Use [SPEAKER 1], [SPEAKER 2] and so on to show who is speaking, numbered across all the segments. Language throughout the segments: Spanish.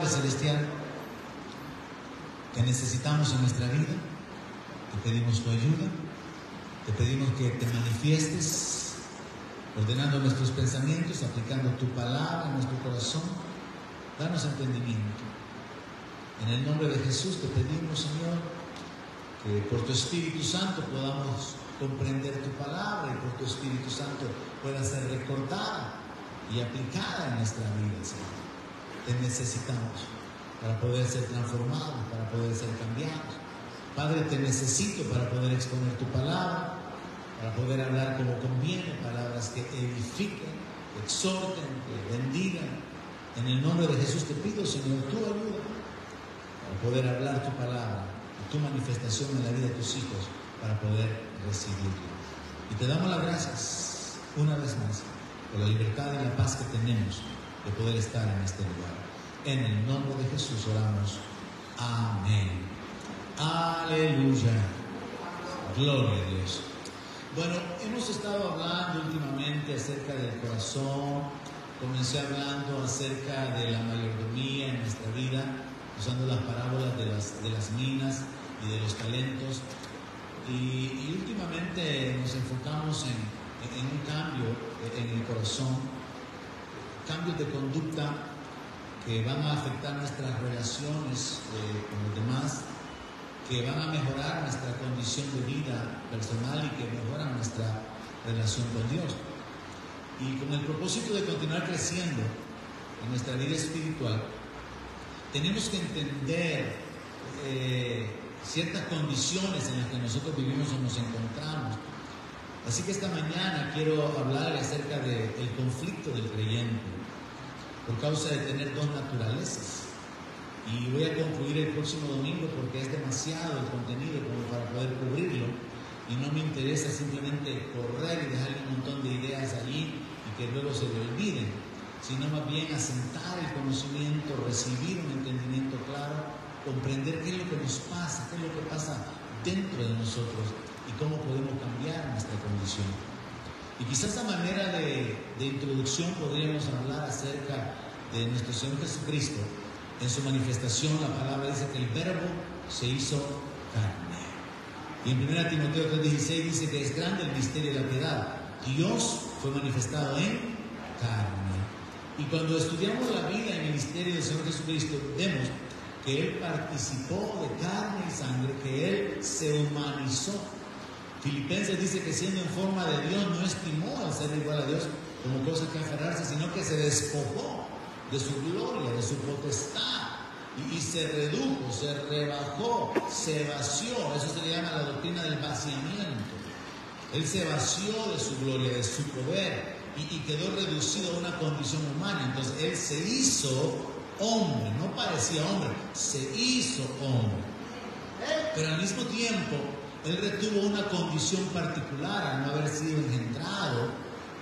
[SPEAKER 1] Padre Celestial, que necesitamos en nuestra vida. Te pedimos tu ayuda, te pedimos que te manifiestes, ordenando nuestros pensamientos, aplicando tu palabra en nuestro corazón. Danos entendimiento. En el nombre de Jesús te pedimos, Señor, que por tu Espíritu Santo podamos comprender tu palabra y por tu Espíritu Santo pueda ser recordada y aplicada en nuestra vida, Señor. Te necesitamos para poder ser transformados, para poder ser cambiados. Padre, te necesito para poder exponer tu palabra, para poder hablar como conviene, palabras que edifiquen, que exhorten, que bendigan. En el nombre de Jesús te pido, Señor, tu ayuda para poder hablar tu palabra y tu manifestación en la vida de tus hijos, para poder recibirla. Y te damos las gracias una vez más por la libertad y la paz que tenemos de poder estar en este lugar. En el nombre de Jesús oramos. Amén. Aleluya. Gloria a Dios. Bueno, hemos estado hablando últimamente acerca del corazón. Comencé hablando acerca de la mayordomía en nuestra vida, usando las parábolas de las minas y de los talentos. Y últimamente nos enfocamos en un cambio en el corazón, cambios de conducta que van a afectar nuestras relaciones con los demás, que van a mejorar nuestra condición de vida personal y que mejoran nuestra relación con Dios. Y con el propósito de continuar creciendo en nuestra vida espiritual, tenemos que entender ciertas condiciones en las que nosotros vivimos o nos encontramos. Así que esta mañana quiero hablar acerca del conflicto del creyente por causa de tener dos naturalezas. Y voy a concluir el próximo domingo porque es demasiado el contenido como para poder cubrirlo. Y no me interesa simplemente correr y dejarle un montón de ideas allí y que luego se le olviden, sino más bien asentar el conocimiento, recibir un entendimiento claro, comprender qué es lo que nos pasa, qué es lo que pasa dentro de nosotros y cómo podemos cambiar nuestra condición. Y quizás a manera de introducción podríamos hablar acerca de nuestro Señor Jesucristo. En su manifestación la palabra dice que el verbo se hizo carne. Y en 1 Timoteo 3:16 dice que es grande el misterio de la piedad. Dios fue manifestado en carne. Y cuando estudiamos la vida y el ministerio del Señor Jesucristo, vemos que Él participó de carne y sangre, que Él se humanizó. Filipenses dice que siendo en forma de Dios no estimó al ser igual a Dios como cosa que aferrarse, sino que se despojó de su gloria, de su potestad, y se redujo, se rebajó, se vació. Eso se le llama la doctrina del vaciamiento. Él se vació de su gloria, de su poder, y quedó reducido a una condición humana. Entonces Él se hizo hombre, no parecía hombre, se hizo hombre. Pero al mismo tiempo, Él retuvo una condición particular al no haber sido engendrado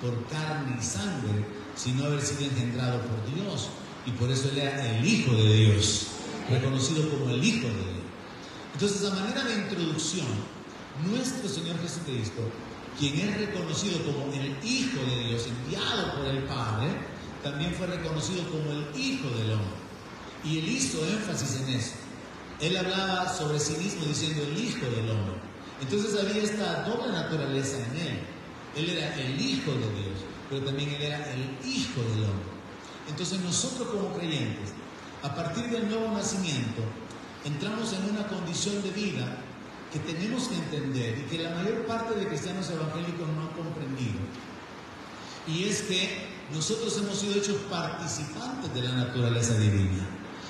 [SPEAKER 1] por carne y sangre, sino haber sido engendrado por Dios. Y por eso Él era el Hijo de Dios, reconocido como el Hijo de Dios. Entonces, a manera de introducción, nuestro Señor Jesucristo, quien es reconocido como el Hijo de Dios, enviado por el Padre, también fue reconocido como el Hijo del Hombre. Y Él hizo énfasis en eso. Él hablaba sobre sí mismo diciendo el Hijo del Hombre. Entonces había esta doble naturaleza en Él. Él era el Hijo de Dios, pero también Él era el Hijo del Hombre. Entonces nosotros como creyentes, a partir del nuevo nacimiento, entramos en una condición de vida que tenemos que entender y que la mayor parte de cristianos evangélicos no han comprendido. Y es que nosotros hemos sido hechos participantes de la naturaleza divina.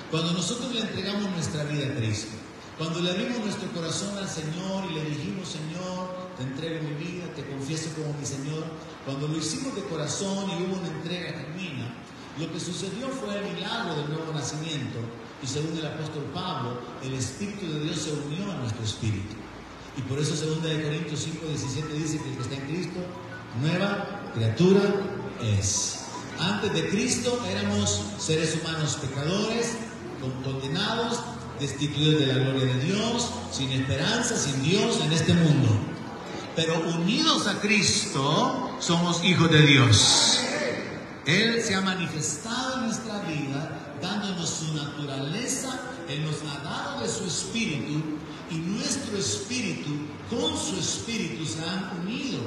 [SPEAKER 1] Cuando nosotros le entregamos nuestra vida a Cristo, cuando le abrimos nuestro corazón al Señor y le dijimos: Señor, te entrego mi vida, te confieso como mi Señor, cuando lo hicimos de corazón y hubo una entrega genuina, lo que sucedió fue el milagro del nuevo nacimiento. Y según el apóstol Pablo, el Espíritu de Dios se unió a nuestro espíritu. Y por eso 2 Corintios 5:17 dice que el que está en Cristo, nueva criatura es. Antes de Cristo éramos seres humanos pecadores, condenados, destituidos de la gloria de Dios, sin esperanza, sin Dios en este mundo. Pero unidos a Cristo, somos hijos de Dios. Él se ha manifestado en nuestra vida, dándonos su naturaleza. Él nos ha dado de su espíritu y nuestro espíritu con su espíritu se han unido.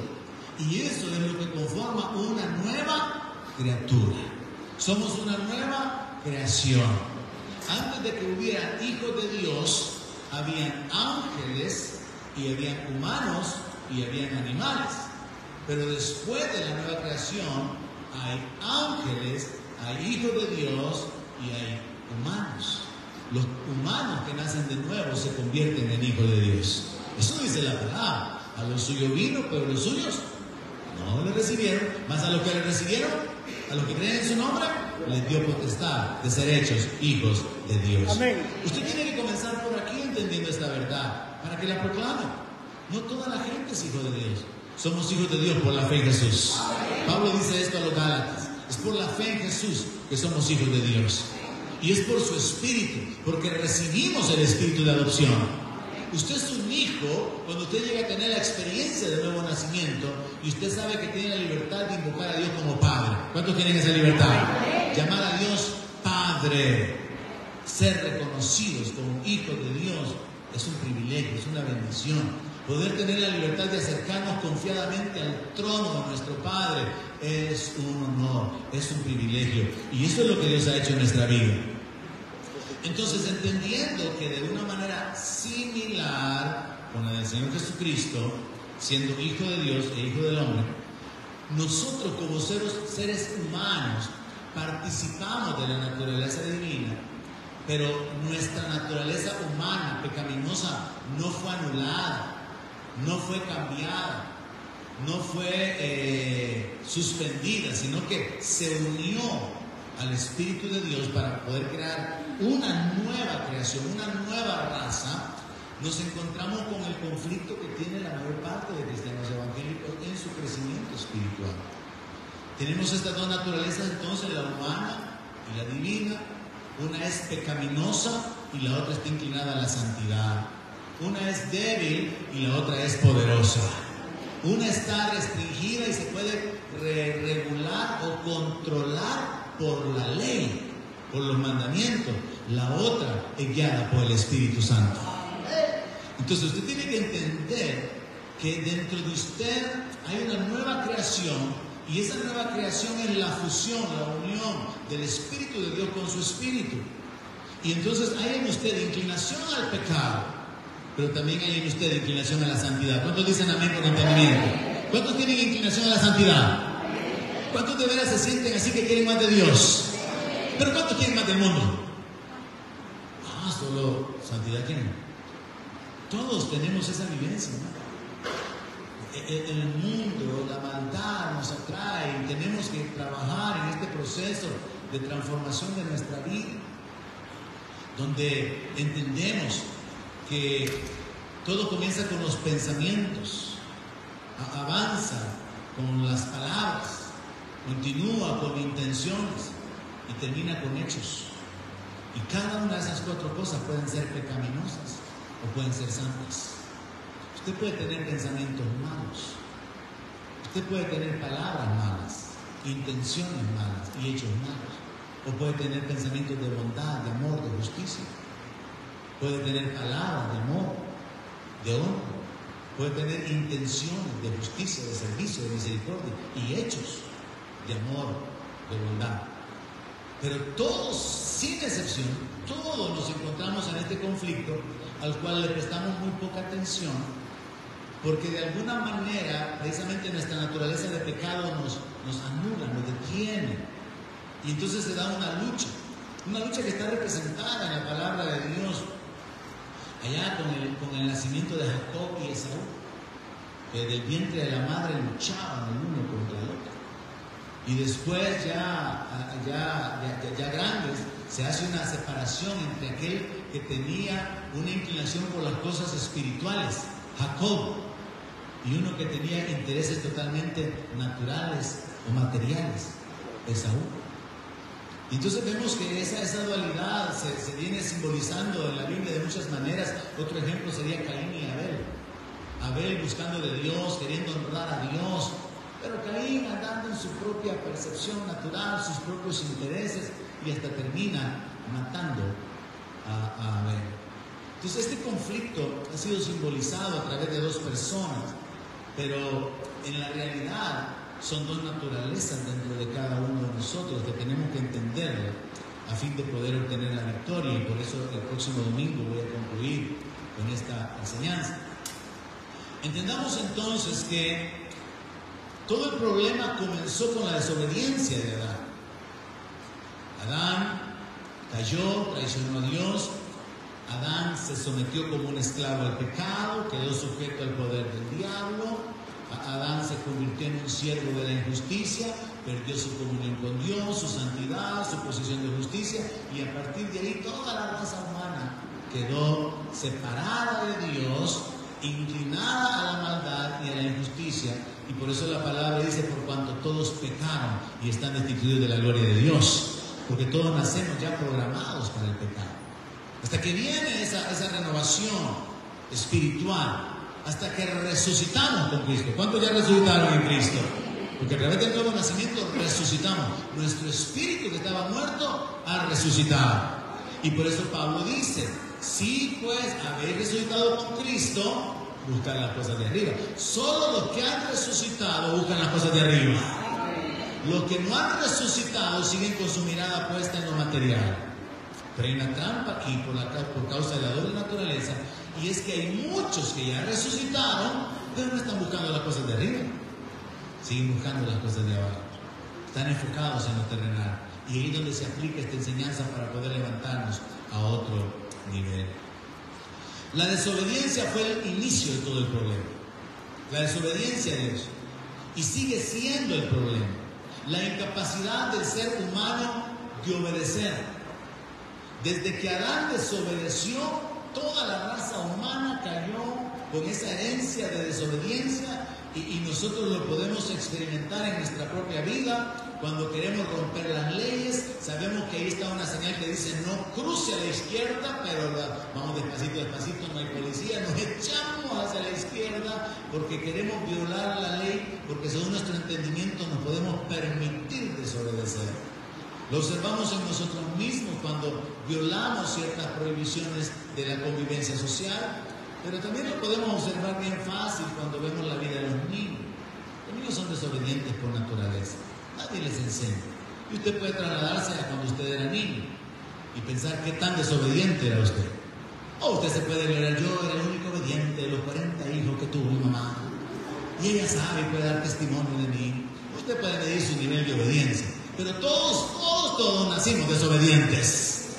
[SPEAKER 1] Y eso es lo que conforma una nueva criatura. Somos una nueva creación. Antes de que hubiera hijos de Dios, habían ángeles y habían humanos y habían animales. Pero después de la nueva creación, hay ángeles, hay hijos de Dios y hay humanos. Los humanos que nacen de nuevo se convierten en hijos de Dios. Eso dice la palabra. A los suyos vino, pero los suyos no le recibieron. Más a los que le recibieron, a los que creen en su nombre, les dio potestad de ser hechos hijos de Dios.
[SPEAKER 2] Amén.
[SPEAKER 1] Usted tiene que comenzar por aquí entendiendo esta verdad para que la proclame. No toda la gente es hijo de Dios. Somos hijos de Dios por la fe en Jesús. Pablo dice esto a los Gálatas. Es por la fe en Jesús que somos hijos de Dios. Y es por su espíritu, porque recibimos el espíritu de adopción. Usted es un hijo cuando usted llega a tener la experiencia de nuevo nacimiento y usted sabe que tiene la libertad de invocar a Dios como Padre. ¿Cuántos tienen esa libertad? Llamar a Dios Padre. Ser reconocidos como hijos de Dios es un privilegio, es una bendición. Poder tener la libertad de acercarnos confiadamente al trono de nuestro Padre es un honor, es un privilegio. Y eso es lo que Dios ha hecho en nuestra vida. Entonces, entendiendo que de una manera similar con la del Señor Jesucristo, siendo hijo de Dios e hijo del hombre, nosotros como seres humanos participamos de la naturaleza divina, pero nuestra naturaleza humana pecaminosa no fue anulada, no fue cambiada, no fue suspendida, sino que se unió al Espíritu de Dios para poder crear una nueva creación, una nueva raza. Nos encontramos con el conflicto que tiene la mayor parte de cristianos evangélicos en su crecimiento espiritual. Tenemos estas dos naturalezas entonces, la humana y la divina. Una es pecaminosa y la otra está inclinada a la santidad. Una es débil y la otra es poderosa. Una está restringida y se puede regular o controlar por la ley, por los mandamientos. La otra es guiada por el Espíritu Santo. Entonces usted tiene que entender que dentro de usted hay una nueva creación, y esa nueva creación es la fusión, la unión del Espíritu de Dios con su Espíritu. Y entonces hay en usted inclinación al pecado, pero también hay en usted inclinación a la santidad. ¿Cuántos dicen amén con entendimiento? ¿Cuántos tienen inclinación a la santidad? ¿Cuántos de veras se sienten así que quieren más de Dios? ¿Pero cuántos quieren más del mundo? Ah, solo santidad quieren. Todos tenemos esa vivencia, ¿no? El mundo, la maldad nos atrae y tenemos que trabajar en este proceso de transformación de nuestra vida, donde entendemos que todo comienza con los pensamientos, avanza con las palabras, continúa con intenciones y termina con hechos. Y cada una de esas cuatro cosas pueden ser pecaminosas o pueden ser santas. Usted puede tener pensamientos malos, usted puede tener palabras malas, intenciones malas y hechos malos, o puede tener pensamientos de bondad, de amor, de justicia, puede tener palabras de amor, de honra, puede tener intenciones de justicia, de servicio, de misericordia y hechos de amor, de bondad. Pero todos, sin excepción, todos nos encontramos en este conflicto al cual le prestamos muy poca atención, porque de alguna manera, precisamente nuestra naturaleza de pecado nos anula, nos detiene. Y entonces se da una lucha que está representada en la palabra de Dios, allá con el nacimiento de Jacob y Esaú, que del vientre de la madre luchaban el uno contra el otro. Y después ya grandes, se hace una separación entre aquel que tenía una inclinación por las cosas espirituales, Jacob, y uno que tenía intereses totalmente naturales o materiales, Esaú. Y entonces vemos que esa dualidad se viene simbolizando en la Biblia de muchas maneras. Otro ejemplo sería Caín y Abel. Abel buscando de Dios, queriendo honrar a Dios, pero Caín andando en su propia percepción natural, sus propios intereses, y hasta termina matando a Abel. Entonces este conflicto ha sido simbolizado a través de dos personas, pero en la realidad son dos naturalezas dentro de cada uno de nosotros que tenemos que entenderlo a fin de poder obtener la victoria, y por eso el próximo domingo voy a concluir con esta enseñanza. Entendamos entonces que todo el problema comenzó con la desobediencia de Adán. Adán cayó, traicionó a Dios. Adán se sometió como un esclavo al pecado, quedó sujeto al poder del diablo. Adán se convirtió en un siervo de la injusticia, perdió su comunión con Dios, su santidad, su posición de justicia, y a partir de ahí toda la raza humana quedó separada de Dios, inclinada a la maldad y a la injusticia, y por eso la palabra dice: por cuanto todos pecaron y están destituidos de la gloria de Dios, porque todos nacemos ya programados para el pecado. Hasta que viene esa renovación espiritual, hasta que resucitamos con Cristo. ¿Cuántos ya resucitaron en Cristo? Porque a través del nuevo nacimiento resucitamos. Nuestro espíritu que estaba muerto ha resucitado. Y por eso Pablo dice: si pues habéis resucitado con Cristo, buscad las cosas de arriba. Solo los que han resucitado buscan las cosas de arriba. Los que no han resucitado siguen con su mirada puesta en lo material. Pero hay una trampa aquí por causa de la doble naturaleza, y es que hay muchos que ya resucitaron, pero no están buscando las cosas de arriba. Siguen buscando las cosas de abajo. Están enfocados en lo terrenal. Y ahí es donde se aplica esta enseñanza para poder levantarnos a otro nivel. La desobediencia fue el inicio de todo el problema. La desobediencia a Dios. Y sigue siendo el problema. La incapacidad del ser humano de obedecer. Desde que Adán desobedeció, toda la raza humana cayó con esa herencia de desobediencia, y nosotros lo podemos experimentar en nuestra propia vida. Cuando queremos romper las leyes, sabemos que ahí está una señal que dice: no cruce a la izquierda, pero vamos despacito, despacito, no hay policía, nos echamos hacia la izquierda porque queremos violar la ley, porque según nuestro entendimiento nos podemos permitir desobedecer. Lo observamos en nosotros mismos cuando violamos ciertas prohibiciones de la convivencia social, pero también lo podemos observar bien fácil cuando vemos la vida de los niños. Los niños son desobedientes por naturaleza, nadie les enseña. Y usted puede trasladarse a cuando usted era niño y pensar qué tan desobediente era usted. O usted se puede ver: yo era el único obediente de los 40 hijos que tuvo mi mamá, y ella sabe y puede dar testimonio de mí. Usted puede medir su nivel de obediencia. Pero todos nacimos desobedientes.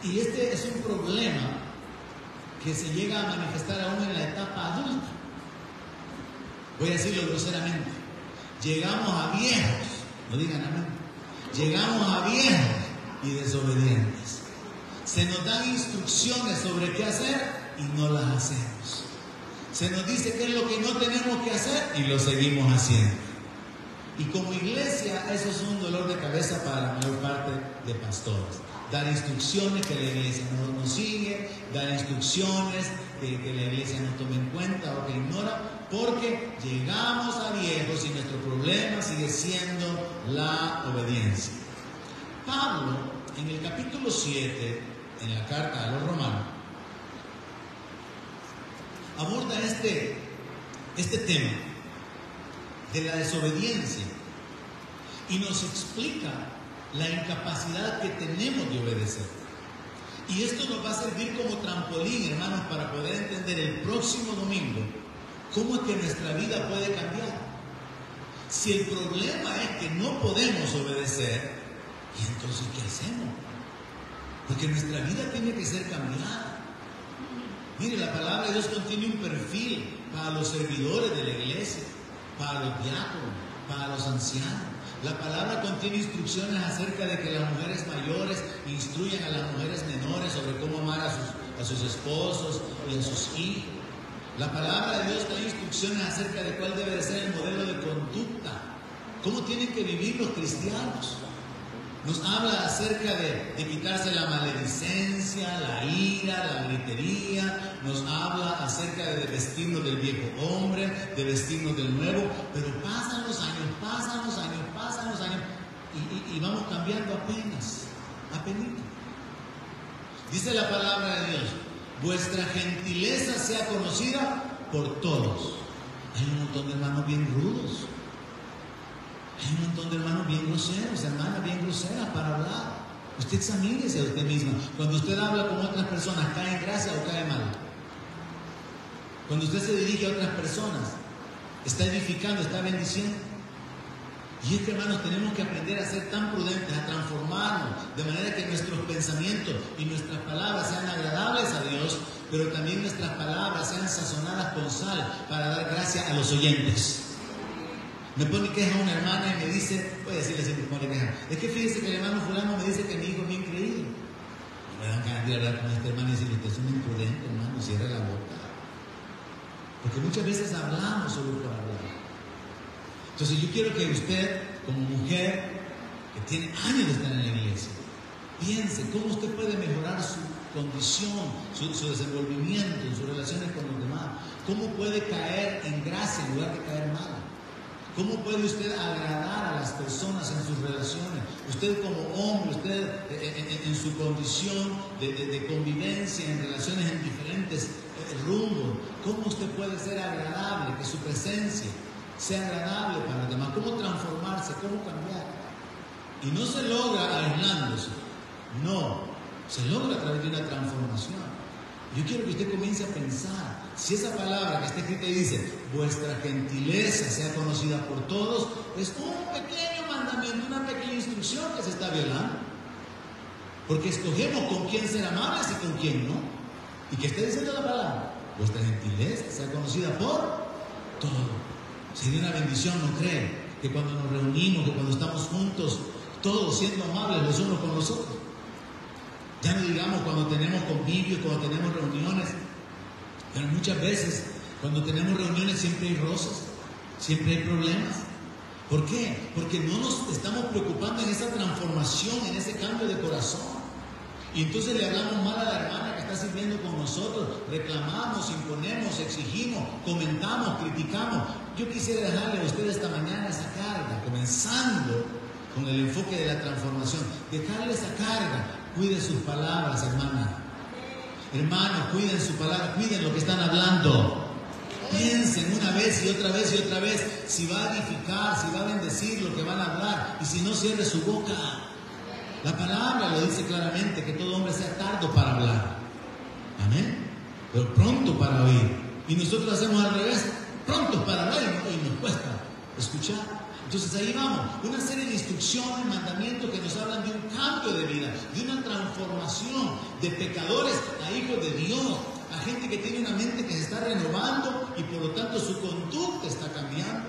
[SPEAKER 1] Y este es un problema que se llega a manifestar aún en la etapa adulta. Voy a decirlo groseramente: llegamos a viejos, no digan amén, llegamos a viejos y desobedientes. Se nos dan instrucciones sobre qué hacer y no las hacemos. Se nos dice qué es lo que no tenemos que hacer y lo seguimos haciendo. Y como iglesia, eso es un dolor de cabeza para la mayor parte de pastores. Dar instrucciones que la iglesia no sigue, dar instrucciones que la iglesia no toma en cuenta o que ignora, porque llegamos a viejos y nuestro problema sigue siendo la obediencia. Pablo, en el capítulo 7, en la carta a los romanos, aborda este tema de la desobediencia y nos explica la incapacidad que tenemos de obedecer. Y esto nos va a servir como trampolín, hermanos, para poder entender el próximo domingo cómo es que nuestra vida puede cambiar. Si el problema es que no podemos obedecer, ¿y entonces qué hacemos? Porque nuestra vida tiene que ser cambiada. Mire, la palabra de Dios contiene un perfil para los servidores de la iglesia, para los diáconos, para los ancianos. La palabra contiene instrucciones acerca de que las mujeres mayores instruyan a las mujeres menores sobre cómo amar a sus esposos y a sus hijos. La palabra de Dios trae instrucciones acerca de cuál debe de ser el modelo de conducta, cómo tienen que vivir los cristianos. Nos habla acerca de quitarse la maledicencia, la ira, la gritería. Nos habla acerca de vestirnos del viejo hombre, de vestirnos del nuevo. Pero pasan los años y vamos cambiando apenas. Apenito. Dice la palabra de Dios: vuestra gentileza sea conocida por todos. Hay un montón de hermanos bien rudos. Hay un montón de hermanos bien groseros, hermanas bien groseras para hablar. Usted examínese a usted misma. Cuando usted habla con otras personas, ¿cae en gracia o cae mal? Cuando usted se dirige a otras personas, ¿está edificando, está bendiciendo? Y es que, hermanos, tenemos que aprender a ser tan prudentes, a transformarnos, de manera que nuestros pensamientos y nuestras palabras sean agradables a Dios, pero también nuestras palabras sean sazonadas con sal para dar gracia a los oyentes. Me pone queja una hermana y me dice, voy a decirle siempre pone queja, es que fíjese que el hermano fulano me dice que mi hijo es bien creído. Me dan ganas de hablar con este hermano y decirle, usted es un imprudente, hermano, cierra la boca. Porque muchas veces hablamos solo por hablar. Entonces yo quiero que usted, como mujer que tiene años de estar en la iglesia, piense cómo usted puede mejorar su condición, su desenvolvimiento en sus relaciones con los demás. Cómo puede caer en gracia en lugar de caer mal. ¿Cómo puede usted agradar a las personas en sus relaciones? Usted como hombre, usted en su condición de convivencia, en relaciones en diferentes rumbos, ¿cómo usted puede ser agradable? Que su presencia sea agradable para los demás. ¿Cómo transformarse? ¿Cómo cambiar? Y no se logra aislándose. No, se logra a través de una transformación. Yo quiero que usted comience a pensar, si esa palabra que está escrita y dice, vuestra gentileza sea conocida por todos, es un pequeño mandamiento, una pequeña instrucción que se está violando. Porque escogemos con quién ser amables y con quién no. ¿Y qué está diciendo la palabra? Vuestra gentileza sea conocida por todos. Sería una bendición, ¿no creen? Que cuando nos reunimos, que cuando estamos juntos, todos siendo amables los unos con los otros. Ya no digamos cuando tenemos convivios, cuando tenemos reuniones, pero muchas veces cuando tenemos reuniones siempre hay roces, siempre hay problemas. ¿Por qué? Porque no nos estamos preocupando en esa transformación, en ese cambio de corazón. Y entonces le hablamos mal a la hermana que está sirviendo con nosotros, reclamamos, imponemos, exigimos, comentamos, criticamos. Yo quisiera dejarle a usted esta mañana esa carga, comenzando con el enfoque de la transformación, dejarle esa carga. Cuide sus palabras, hermana. Hermanos, cuiden su palabra, cuiden lo que están hablando. Piensen una vez y otra vez y otra vez si va a edificar, si va a bendecir lo que van a hablar, y si no, cierre su boca. La palabra lo dice claramente, que todo hombre sea tardo para hablar, amén, pero pronto para oír. Y nosotros hacemos al revés, prontos para hablar y nos cuesta escuchar. Entonces ahí vamos, una serie de instrucciones, mandamientos que nos hablan de un cambio de vida, de una transformación de pecadores a hijos de Dios, a gente que tiene una mente que se está renovando y por lo tanto su conducta está cambiando.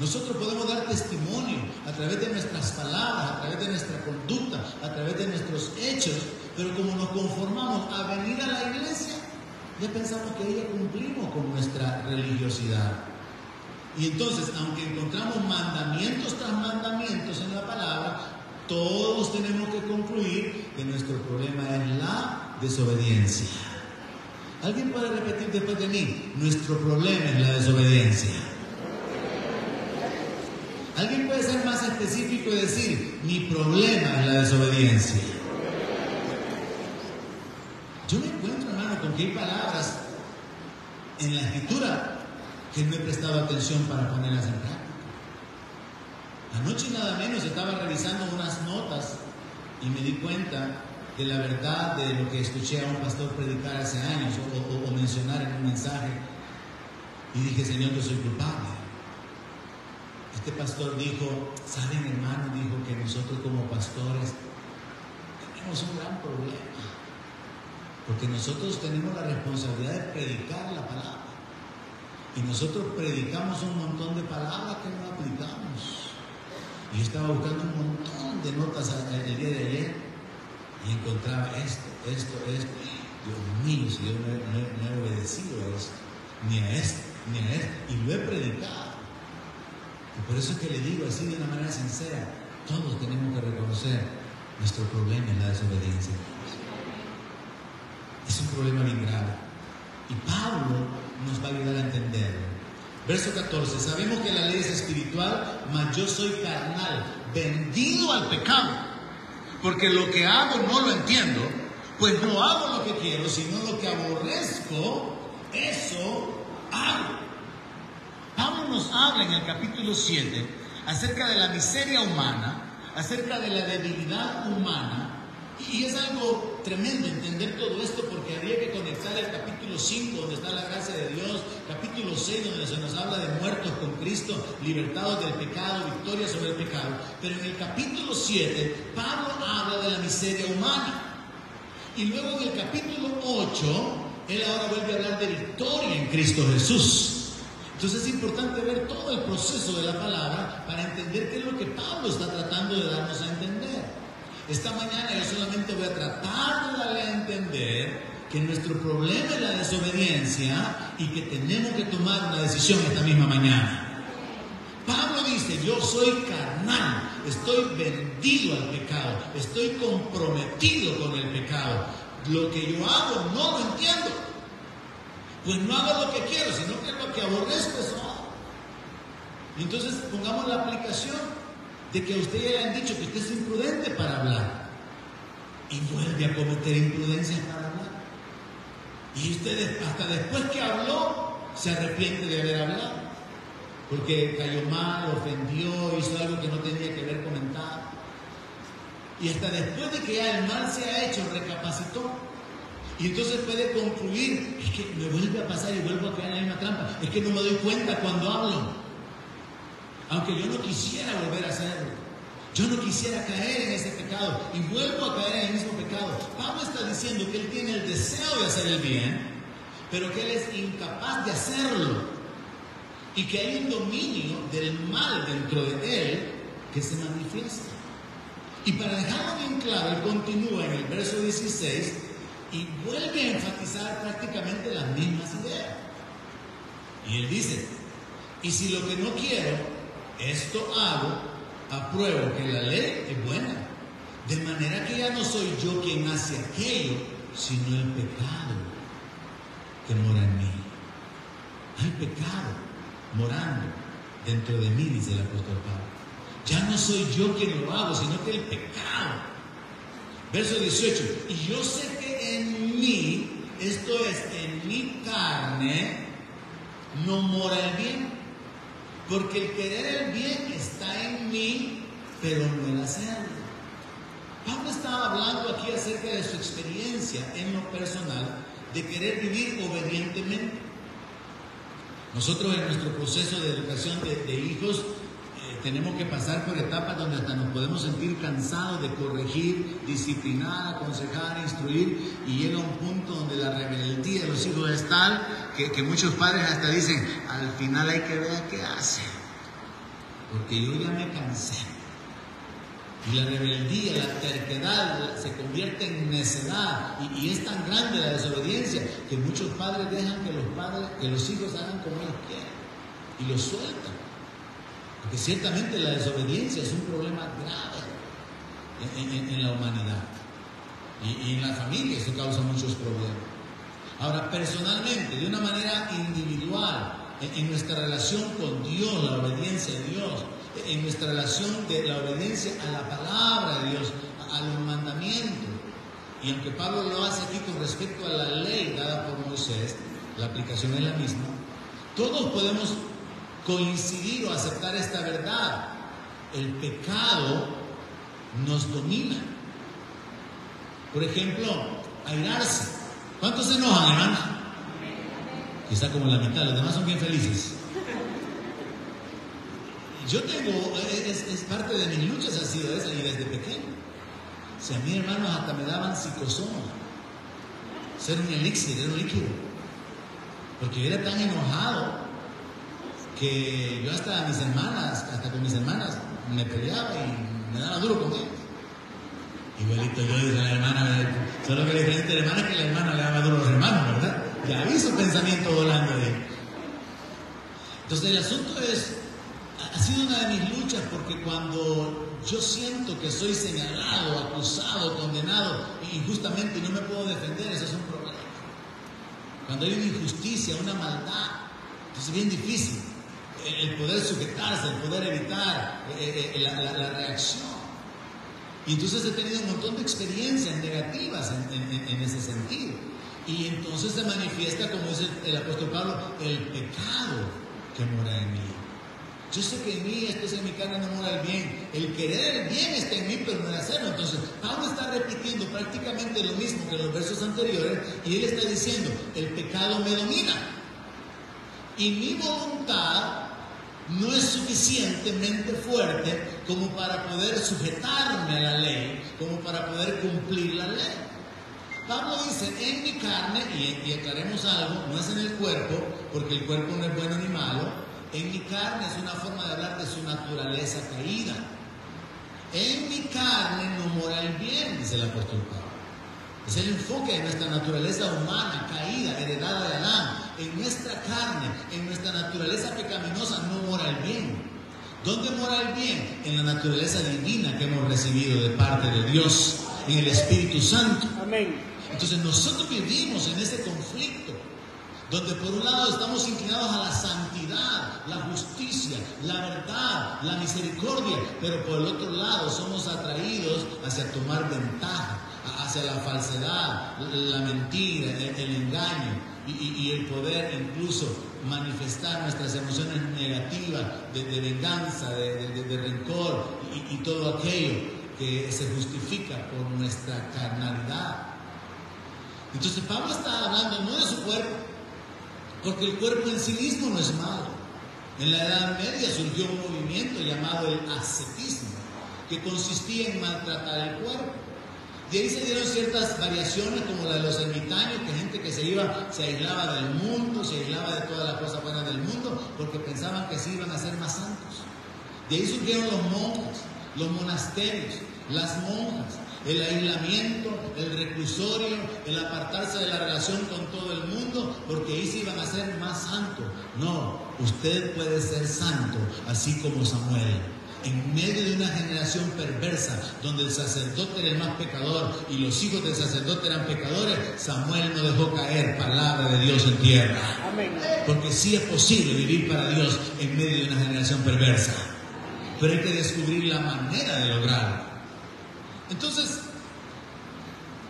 [SPEAKER 1] Nosotros podemos dar testimonio a través de nuestras palabras, a través de nuestra conducta, a través de nuestros hechos, pero como nos conformamos a venir a la iglesia, ya pensamos que ahí ya cumplimos con nuestra religiosidad. Y entonces, aunque encontramos mandamientos tras mandamientos en la palabra, todos tenemos que concluir que nuestro problema es la desobediencia. ¿Alguien puede repetir después de mí? Nuestro problema es la desobediencia. ¿Alguien puede ser más específico y decir, mi problema es la desobediencia? Yo me encuentro, hermano, con que hay palabras en la Escritura que no he prestado atención para ponerlas en práctica. Anoche nada menos estaba revisando unas notas y me di cuenta de la verdad de lo que escuché a un pastor predicar hace años o mencionar en un mensaje, y dije, Señor, yo soy culpable. Este pastor dijo, ¿saben, hermano? Dijo que nosotros como pastores tenemos un gran problema, porque nosotros tenemos la responsabilidad de predicar la palabra. Y nosotros predicamos un montón de palabras que no aplicamos. Y yo estaba buscando un montón de notas el día de ayer y encontraba esto. Dios mío, si yo no he obedecido a esto, ni a esto, y lo he predicado. Y por eso es que le digo así de una manera sincera, todos tenemos que reconocer nuestro problema en la desobediencia. Es un problema bien grave. Y Pablo nos va a ayudar a entenderlo. Verso 14, sabemos que la ley es espiritual, mas yo soy carnal, vendido al pecado. porque lo que hago no lo entiendo, pues no hago lo que quiero, sino lo que aborrezco, eso hago. Pablo nos habla en el capítulo 7 acerca de la miseria humana, acerca de la debilidad humana, y es algo tremendo entender todo esto, porque habría que conectar el capítulo 5, donde está la gracia de Dios, capítulo 6, donde se nos habla de muertos con Cristo, libertados del pecado, victoria sobre el pecado. Pero en el capítulo 7, Pablo habla de la miseria humana. Y luego en el capítulo 8, él ahora vuelve a hablar de victoria en Cristo Jesús. Entonces es importante ver todo el proceso de la palabra para entender qué es lo que Pablo está tratando de darnos a entender. Esta mañana yo solamente voy a tratar de darle a entender que nuestro problema es la desobediencia y que tenemos que tomar una decisión esta misma mañana. Pablo dice, yo soy carnal, estoy vendido al pecado, estoy comprometido con el pecado. Lo que yo hago no lo entiendo. Pues no hago lo que quiero, sino que lo que aborrezco, eso hago. Y entonces pongamos la aplicación de que a usted ya le han dicho que usted es imprudente para hablar y vuelve a cometer imprudencias para hablar. Y usted hasta después que habló se arrepiente de haber hablado, porque cayó mal, ofendió, hizo algo que no tenía que haber comentado. Y hasta después de que ya el mal se ha hecho, recapacitó. Y entonces puede concluir, es que me vuelve a pasar y vuelvo a caer en la misma trampa. Es que no me doy cuenta cuando hablo. Aunque yo no quisiera volver a hacerlo. Yo no quisiera caer en ese pecado y vuelvo a caer en el mismo pecado. Pablo está diciendo que él tiene el deseo de hacer el bien, pero que él es incapaz de hacerlo. Y que hay un dominio del mal dentro de él que se manifiesta. Y para dejarlo bien claro, él continúa en el verso 16 y vuelve a enfatizar prácticamente las mismas ideas. Y él dice, y si lo que no quiero, esto hago, apruebo que la ley es buena, de manera que ya no soy yo quien hace aquello, sino el pecado que mora en mí. Hay pecado morando dentro de mí, dice el apóstol Pablo. Ya no soy yo quien lo hago, sino que el pecado. Verso 18, y yo sé que en mí, esto es, en mi carne, no mora el bien, porque el querer el bien está en mí, pero no el hacerlo. Pablo estaba hablando aquí acerca de su experiencia en lo personal, de querer vivir obedientemente. Nosotros en nuestro proceso de educación de hijos, tenemos que pasar por etapas donde hasta nos podemos sentir cansados de corregir, disciplinar, aconsejar, instruir, y llega un punto donde la rebeldía de los hijos es tal que muchos padres hasta dicen, al final hay que ver qué hace, porque yo ya me cansé. Y la rebeldía, la terquedad se convierte en necedad, y es tan grande la desobediencia que muchos padres dejan que los hijos hagan como ellos quieren y los sueltan. Porque ciertamente la desobediencia es un problema grave en la humanidad. Y en la familia eso causa muchos problemas. Ahora, personalmente, de una manera individual, en nuestra relación con Dios, la obediencia a Dios, en nuestra relación de la obediencia a la palabra de Dios, a los mandamientos. Y aunque Pablo lo hace aquí con respecto a la ley dada por Moisés, la aplicación es la misma. Todos podemos coincidir o aceptar esta verdad. El pecado nos domina. Por ejemplo, airarse. ¿Cuántos se enojan, hermanos? Quizá como la mitad, los demás son bien felices. Yo tengo, es parte de mis luchas, ha sido esa, y desde pequeño. Si a mí, hermanos, hasta me daban psicosoma, ser un elixir, era un líquido, porque yo era tan enojado que yo hasta con mis hermanas me peleaba y me daba duro con ellos. Igualito yo dice la hermana, solo que la diferencia de la hermana es que la hermana le daba duro a los hermanos, ¿verdad? Ya vi su pensamiento volando de él. Entonces el asunto ha sido una de mis luchas, porque cuando yo siento que soy señalado, acusado, condenado injustamente y no me puedo defender, eso es un problema. Cuando hay una injusticia, una maldad, entonces es bien difícil el poder sujetarse, el poder evitar la reacción. Y entonces he tenido un montón de experiencias negativas en ese sentido. Y entonces se manifiesta, como dice el apóstol Pablo, el pecado que mora en mí. Yo sé que en mí, esto es en mi carne, no mora el bien. El querer el bien está en mí, pero no el hacerlo. Entonces, Pablo está repitiendo prácticamente lo mismo que en los versos anteriores, y él está diciendo, el pecado me domina. Y mi voluntad no es suficientemente fuerte como para poder sujetarme a la ley, como para poder cumplir la ley. Pablo dice, en mi carne, y aclaremos algo, no es en el cuerpo, porque el cuerpo no es bueno ni malo. En mi carne es una forma de hablar de su naturaleza caída. En mi carne no mora el bien, dice el apóstol Pablo. Es el enfoque de nuestra naturaleza humana, caída, heredada de Adán. En nuestra carne, en nuestra naturaleza pecaminosa no mora el bien. ¿Dónde mora el bien? En la naturaleza divina que hemos recibido de parte de Dios, en el Espíritu Santo.
[SPEAKER 2] Amén.
[SPEAKER 1] Entonces nosotros vivimos en ese conflicto, donde por un lado estamos inclinados a la santidad, la justicia, la verdad, la misericordia, pero por el otro lado somos atraídos hacia tomar ventaja, hacia la falsedad, la mentira, el engaño y el poder incluso manifestar nuestras emociones negativas de venganza, de rencor y todo aquello que se justifica por nuestra carnalidad. Entonces Pablo está hablando no de su cuerpo, porque el cuerpo en sí mismo no es malo. En la Edad Media surgió un movimiento llamado el ascetismo, que consistía en maltratar el cuerpo. De ahí se dieron ciertas variaciones, como la de los ermitaños, que gente que se aislaba del mundo, se aislaba de todas las cosas buenas del mundo, porque pensaban que así iban a ser más santos. De ahí surgieron los monjes, los monasterios, las monjas, el aislamiento, el reclusorio, el apartarse de la relación con todo el mundo, porque ahí se iban a ser más santos. No, usted puede ser santo, así como Samuel. En medio de una generación perversa, donde el sacerdote era el más pecador y los hijos del sacerdote eran pecadores, Samuel no dejó caer palabra de Dios en tierra.
[SPEAKER 2] Amén.
[SPEAKER 1] Porque sí es posible vivir para Dios en medio de una generación perversa, pero hay que descubrir la manera de lograrlo. Entonces,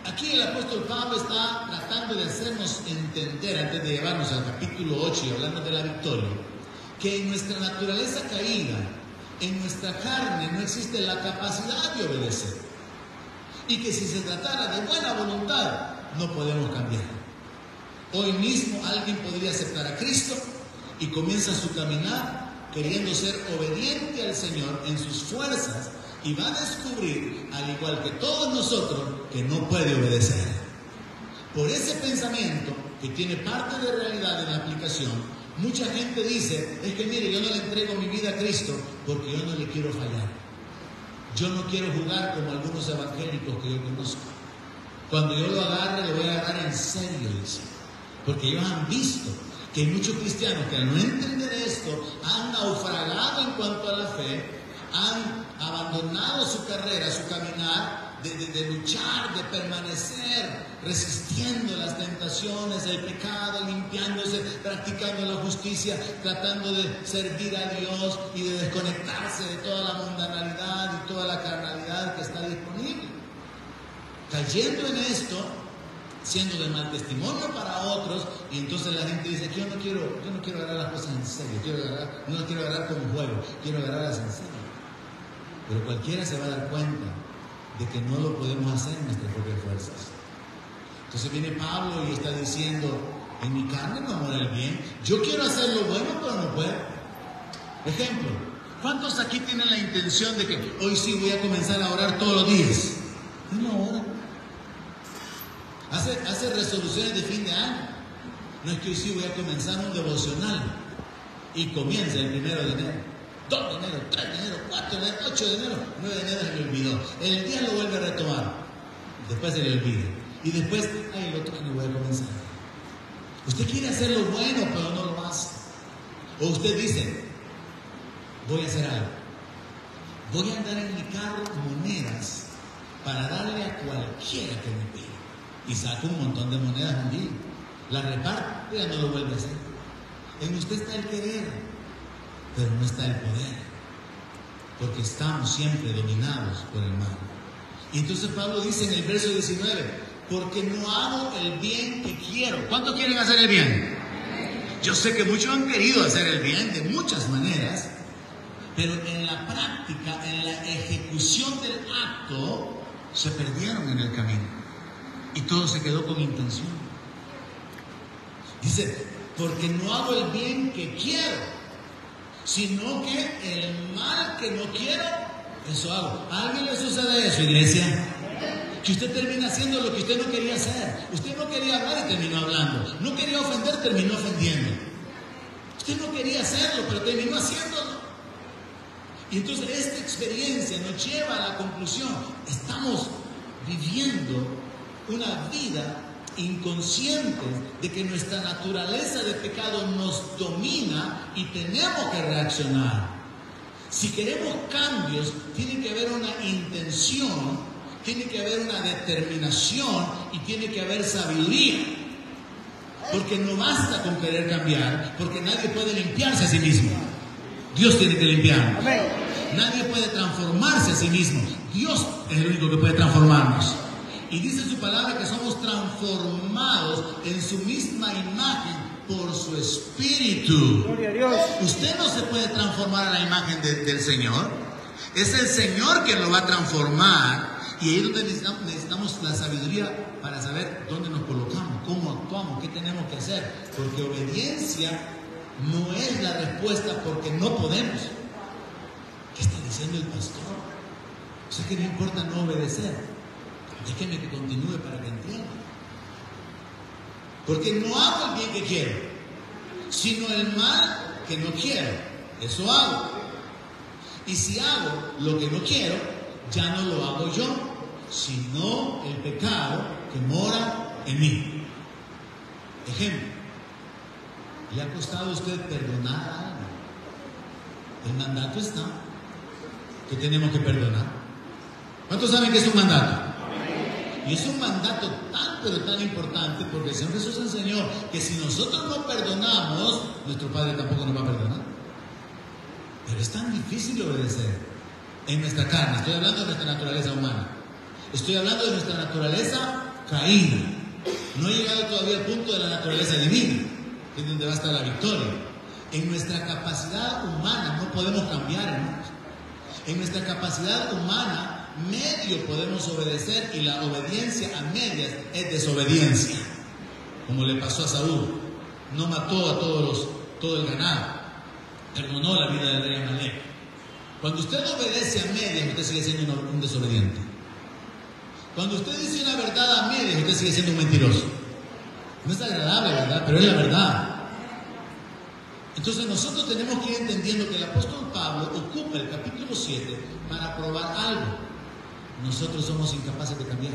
[SPEAKER 1] aquí el apóstol Pablo está tratando de hacernos entender, antes de llevarnos al capítulo 8 y hablando de la victoria, que en nuestra naturaleza caída, en nuestra carne, no existe la capacidad de obedecer. Y que si se tratara de buena voluntad, no podemos cambiar. Hoy mismo alguien podría aceptar a Cristo y comienza su caminar queriendo ser obediente al Señor en sus fuerzas, y va a descubrir, al igual que todos nosotros, que no puede obedecer. Por ese pensamiento, que tiene parte de realidad en la aplicación, mucha gente dice, es que mire, yo no le entrego mi vida a Cristo porque yo no le quiero fallar. Yo no quiero jugar como algunos evangélicos que yo conozco. Cuando yo lo agarre, lo voy a agarrar en serio, dice. Porque ellos han visto que hay muchos cristianos que al no entender esto, han naufragado en cuanto a la fe, han abandonado su carrera, su caminar, de luchar, de permanecer, resistiendo las tentaciones, el pecado, limpiándose, practicando la justicia, tratando de servir a Dios y de desconectarse de toda la mundanalidad y toda la carnalidad que está disponible. Cayendo en esto, siendo de mal testimonio para otros, y entonces la gente dice que yo no quiero agarrar las cosas en serio, no las quiero agarrar como juego, quiero agarrarlas en serio. Pero cualquiera se va a dar cuenta de que no lo podemos hacer en nuestras propias fuerzas. Entonces viene Pablo y está diciendo, en mi carne no mora el bien. Yo quiero hacer lo bueno, pero no puedo. Ejemplo, ¿cuántos aquí tienen la intención de que hoy sí voy a comenzar a orar todos los días? No ora. Hace resoluciones de fin de año. No es que hoy sí voy a comenzar un devocional y comienza el 1 de enero. 2 de enero, 3 de enero, 4 de enero, 8 de enero, 9 de enero se le olvidó. El día lo vuelve a retomar. Después se le olvida. Y después, el otro año voy a comenzar. Usted quiere hacer lo bueno, pero no lo hace. O usted dice, voy a hacer algo. Voy a andar en mi carro monedas para darle a cualquiera que me pida. Y saca un montón de monedas un día. La reparte y ya no lo vuelve a hacer. En usted está el querer, pero no está el poder, porque estamos siempre dominados por el mal. Y entonces Pablo dice en el verso 19, porque no hago el bien que quiero. ¿Cuántos quieren hacer el bien? Yo sé que muchos han querido hacer el bien de muchas maneras, pero en la práctica, en la ejecución del acto, se perdieron en el camino. Y todo se quedó con intención. Dice, porque no hago el bien que quiero, sino que el mal que no quiero, eso hago. ¿A alguien le sucede eso, iglesia? Que usted termina haciendo lo que usted no quería hacer. Usted no quería hablar y terminó hablando. No quería ofender, terminó ofendiendo. Usted no quería hacerlo, pero terminó haciéndolo. Y entonces esta experiencia nos lleva a la conclusión: estamos viviendo una vida inconsciente de que nuestra naturaleza de pecado nos domina y tenemos que reaccionar. Si queremos cambios, tiene que haber una intención, tiene que haber una determinación y tiene que haber sabiduría. Porque no basta con querer cambiar, porque nadie puede limpiarse a sí mismo. Dios tiene que limpiarnos. Nadie puede transformarse a sí mismo. Dios es el único que puede transformarnos. Y dice su palabra que somos transformados en su misma imagen por su Espíritu.
[SPEAKER 2] Gloria a Dios.
[SPEAKER 1] Usted no se puede transformar a la imagen del Señor. Es el Señor quien lo va a transformar. Y ahí es donde necesitamos la sabiduría para saber dónde nos colocamos, cómo actuamos, qué tenemos que hacer. Porque obediencia no es la respuesta porque no podemos. ¿Qué está diciendo el pastor? O sea que no importa no obedecer. Déjeme que continúe para que entienda. Porque no hago el bien que quiero, sino el mal que no quiero. Eso hago. Y si hago lo que no quiero, ya no lo hago yo, sino el pecado que mora en mí. Ejemplo, ¿le ha costado a usted perdonar a alguien? El mandato está que tenemos que perdonar. ¿Cuántos saben que es un mandato? Y es un mandato tan pero tan importante porque el Señor Jesús enseñó que si nosotros no perdonamos, nuestro Padre tampoco nos va a perdonar. Pero es tan difícil obedecer en nuestra carne. Estoy hablando de nuestra naturaleza humana. Estoy hablando de nuestra naturaleza caída. No he llegado todavía al punto de la naturaleza divina, que es donde va a estar la victoria. En nuestra capacidad humana no podemos cambiar, hermanos. En nuestra capacidad humana medio podemos obedecer, y la obediencia a medias es desobediencia, como le pasó a Saúl. No mató a todo el ganado, perdonó la vida del rey Amalek. Cuando usted obedece a medias, usted sigue siendo un desobediente. Cuando usted dice una verdad a medias, usted sigue siendo un mentiroso. No es agradable, ¿verdad? Pero es la verdad. Entonces nosotros tenemos que ir entendiendo que el apóstol Pablo ocupa el capítulo 7 para probar algo. Nosotros somos incapaces de cambiar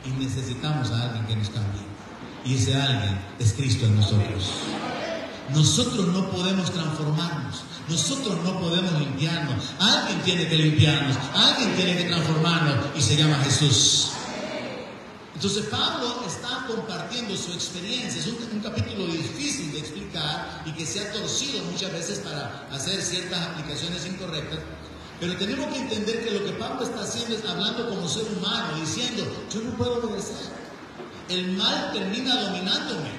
[SPEAKER 1] y necesitamos a alguien que nos cambie, y ese alguien es Cristo en nosotros. Nosotros no podemos transformarnos, nosotros no podemos limpiarnos. Alguien tiene que limpiarnos, alguien tiene que transformarnos, y se llama Jesús. Entonces Pablo está compartiendo su experiencia. Es un capítulo difícil de explicar y que se ha torcido muchas veces para hacer ciertas aplicaciones incorrectas. Pero tenemos que entender que lo que Pablo está haciendo es hablando como ser humano, diciendo: yo no puedo obedecer. El mal termina dominándome.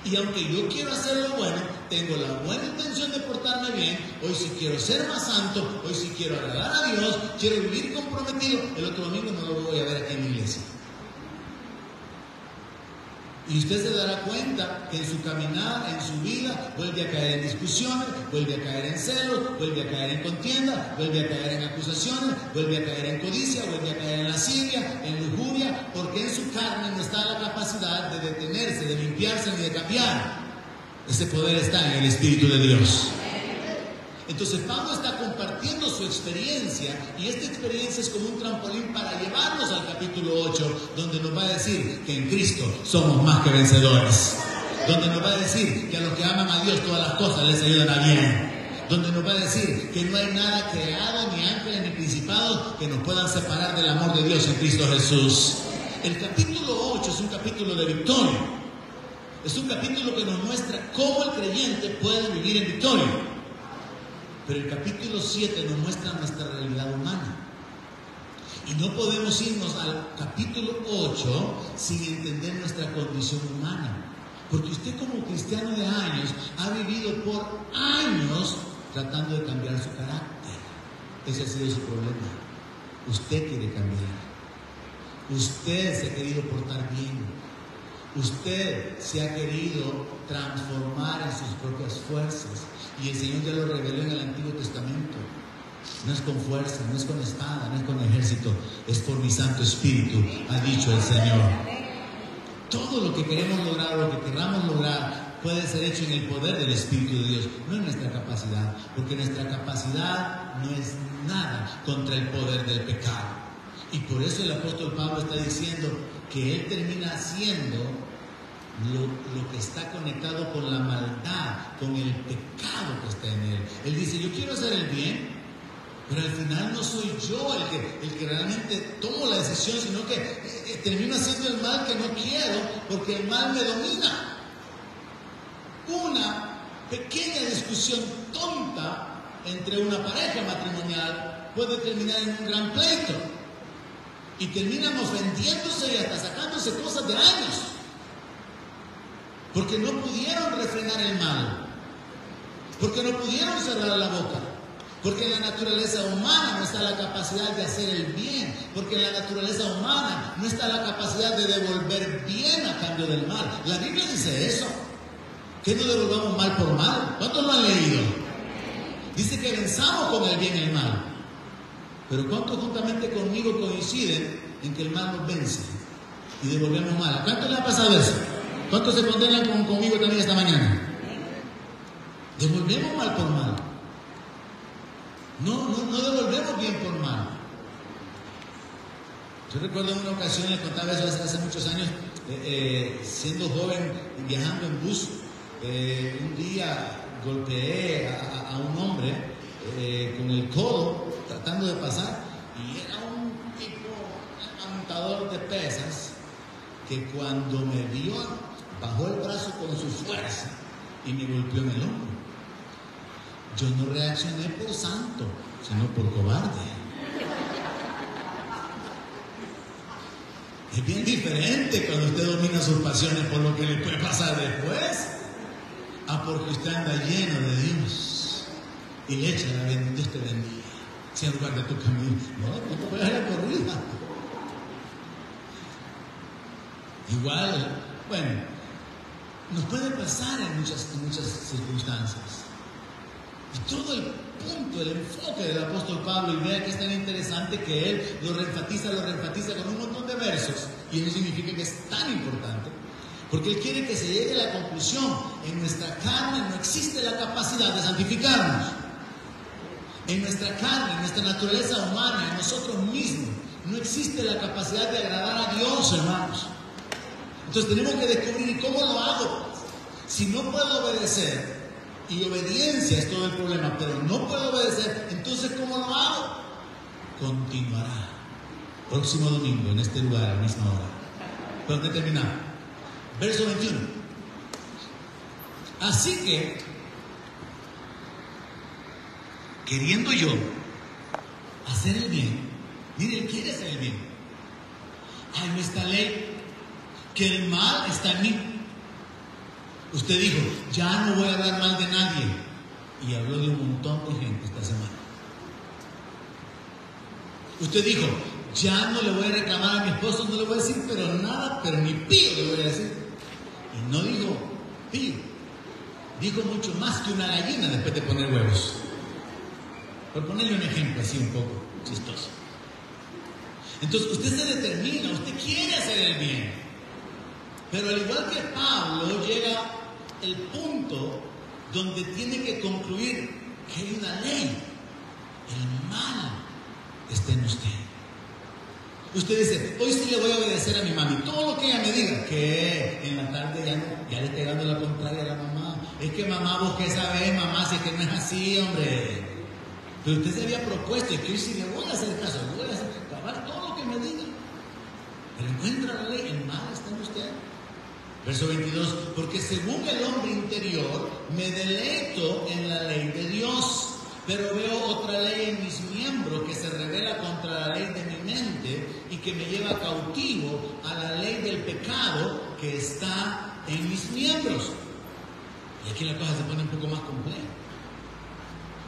[SPEAKER 1] Y aunque yo quiero hacer lo bueno, tengo la buena intención de portarme bien. Hoy sí quiero ser más santo, hoy sí quiero agradar a Dios, quiero vivir comprometido. El otro domingo no lo voy a ver aquí en la iglesia. Y usted se dará cuenta que en su caminar, en su vida, vuelve a caer en discusiones, vuelve a caer en celos, vuelve a caer en contienda, vuelve a caer en acusaciones, vuelve a caer en codicia, vuelve a caer en lascivia, en lujuria, porque en su carne no está la capacidad de detenerse, de limpiarse ni de cambiar. Ese poder está en el Espíritu de Dios. Entonces Pablo está compartiendo su experiencia, y esta experiencia es como un trampolín para llevarnos al capítulo 8, donde nos va a decir que en Cristo somos más que vencedores, donde nos va a decir que a los que aman a Dios todas las cosas les ayudan a bien, donde nos va a decir que no hay nada creado, ni ángeles ni principados, que nos puedan separar del amor de Dios en Cristo Jesús. El capítulo 8 es un capítulo de victoria, es un capítulo que nos muestra cómo el creyente puede vivir en victoria. Pero el capítulo 7 nos muestra nuestra realidad humana. Y no podemos irnos al capítulo 8 sin entender nuestra condición humana. Porque usted como cristiano de años ha vivido por años tratando de cambiar su carácter. Ese ha sido su problema. Usted quiere cambiar. Usted se ha querido portar bien. Usted se ha querido transformar en sus propias fuerzas. Y el Señor ya lo reveló en el Antiguo Testamento. No es con fuerza, no es con espada, no es con ejército, es por mi Santo Espíritu, ha dicho el Señor. Todo lo que queremos lograr, lo que queramos lograr, puede ser hecho en el poder del Espíritu de Dios, no en nuestra capacidad, porque nuestra capacidad no es nada contra el poder del pecado. Y por eso el apóstol Pablo está diciendo que él termina haciendo lo que está conectado con la maldad, con el pecado que está en él. Él dice, yo quiero hacer el bien, pero al final no soy yo el que realmente tomo la decisión, sino que termino haciendo el mal que no quiero, porque el mal me domina. Una pequeña discusión tonta entre una pareja matrimonial puede terminar en un gran pleito. Y terminan ofendiéndose y hasta sacándose cosas de años. Porque no pudieron refrenar el mal. Porque no pudieron cerrar la boca. Porque en la naturaleza humana no está la capacidad de hacer el bien. Porque en la naturaleza humana no está la capacidad de devolver bien a cambio del mal. La Biblia dice eso. Que no devolvamos mal por mal. ¿Cuántos lo han leído? Dice que venzamos con el bien el mal. Pero ¿cuántos juntamente conmigo coinciden en que el mal nos vence y devolvemos mal? ¿A cuántos le ha pasado eso? ¿Cuántos se condenan conmigo también esta mañana? Devolvemos mal por mal. No devolvemos bien por mal. Yo recuerdo en una ocasión, les contaba eso hace muchos años, siendo joven, viajando en bus, un día golpeé a un hombre con el codo, tratando de pasar, y era un tipo levantador de pesas que cuando me vio bajó el brazo con su fuerza y me golpeó en el hombro. Yo no reaccioné por santo, sino por cobarde. Es bien diferente cuando usted domina sus pasiones por lo que le puede pasar después, a porque usted anda lleno de Dios y le echa la bendición. Dios te bendiga. Señor, guarda tu camino. No te puedes dar la corrida. Igual, bueno, nos puede pasar en muchas circunstancias. Y todo el punto, el enfoque del apóstol Pablo, y vea que es tan interesante que él lo reenfatiza con un montón de versos, y eso significa que es tan importante, porque él quiere que se llegue a la conclusión: en nuestra carne no existe la capacidad de santificarnos. En nuestra carne, en nuestra naturaleza humana, en nosotros mismos, no existe la capacidad de agradar a Dios, hermanos. Entonces tenemos que descubrir cómo lo hago. Si no puedo obedecer, y obediencia es todo el problema, pero no puedo obedecer, entonces ¿cómo lo hago? Continuará. Próximo domingo, en este lugar, a la misma hora. ¿Dónde terminamos? Verso 21. Así que, queriendo yo hacer el bien, mire, él quiere hacer el bien. Hay esta ley, que el mal está en mí. Usted dijo, ya no voy a hablar mal de nadie. Y habló de un montón de gente esta semana. Usted dijo, ya no le voy a reclamar a mi esposo, no le voy a decir pero nada, pero ni pío le voy a decir. Y no dijo pío. Dijo mucho más que una gallina después de poner huevos. Por ponerle un ejemplo así un poco chistoso. Entonces usted se determina, usted quiere hacer el bien. Pero al igual que Pablo, llega el punto donde tiene que concluir que hay una ley. El mal está en usted. Usted dice, hoy sí le voy a obedecer a mi mami, todo lo que ella me diga. Que en la tarde ya le está dando la contraria a la mamá. Es que mamá, vos qué sabés, mamá, si es que no es así, hombre. Pero usted se había propuesto, es que hoy sí le voy a hacer caso, le voy a hacer acabar todo lo que me diga. Pero encuentra la ley, el mal está en usted. Verso 22, porque según el hombre interior me deleito en la ley de Dios, pero veo otra ley en mis miembros que se revela contra la ley de mi mente y que me lleva cautivo a la ley del pecado que está en mis miembros. Y aquí la cosa se pone un poco más compleja.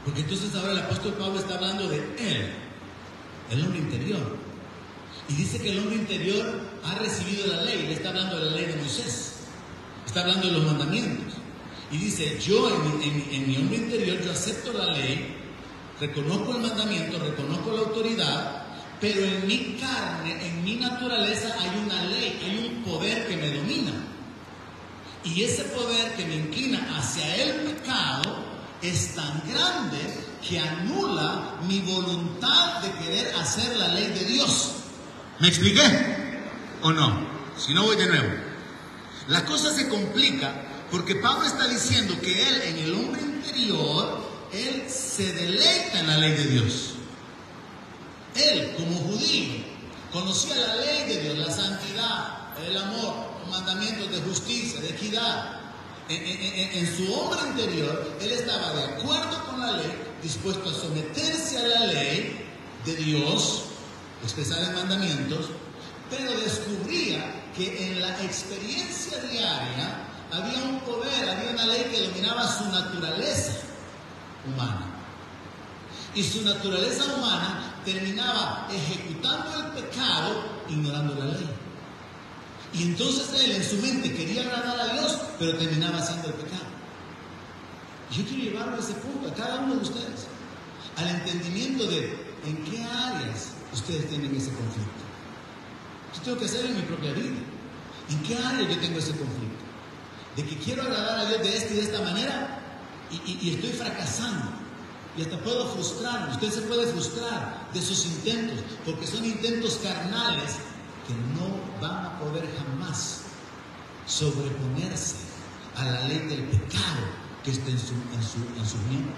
[SPEAKER 1] Porque entonces ahora el apóstol Pablo está hablando de él, el hombre interior. Y dice que el hombre interior ha recibido la ley. Le está hablando de la ley de Moisés. Está hablando de los mandamientos. Y dice, yo en mi hombre interior, yo acepto la ley, reconozco el mandamiento, reconozco la autoridad, pero en mi carne, en mi naturaleza hay una ley, hay un poder que me domina. Y ese poder que me inclina hacia el pecado es tan grande que anula mi voluntad de querer hacer la ley de Dios. ¿Me expliqué? ¿O no? Si no, voy de nuevo. La cosa se complica porque Pablo está diciendo que él, en el hombre interior, él se deleita en la ley de Dios. Él, como judío, conocía la ley de Dios, la santidad, el amor, los mandamientos de justicia, de equidad. En su hombre interior, él estaba de acuerdo con la ley, dispuesto a someterse a la ley de Dios, expresar en mandamientos, pero descubría que en la experiencia diaria había un poder, había una ley que dominaba su naturaleza humana. Y su naturaleza humana terminaba ejecutando el pecado, ignorando la ley. Y entonces él en su mente quería agradar a Dios, pero terminaba haciendo el pecado. Y yo quiero llevarlo a ese punto, a cada uno de ustedes, al entendimiento de en qué áreas ustedes tienen ese conflicto. Yo tengo que hacerlo en mi propia vida. ¿En qué área yo tengo ese conflicto? De que quiero agradar a Dios de esta y de esta manera y estoy fracasando. Y hasta puedo frustrarme. Usted se puede frustrar de sus intentos, porque son intentos carnales que no van a poder jamás sobreponerse a la ley del pecado que está en sus miembros.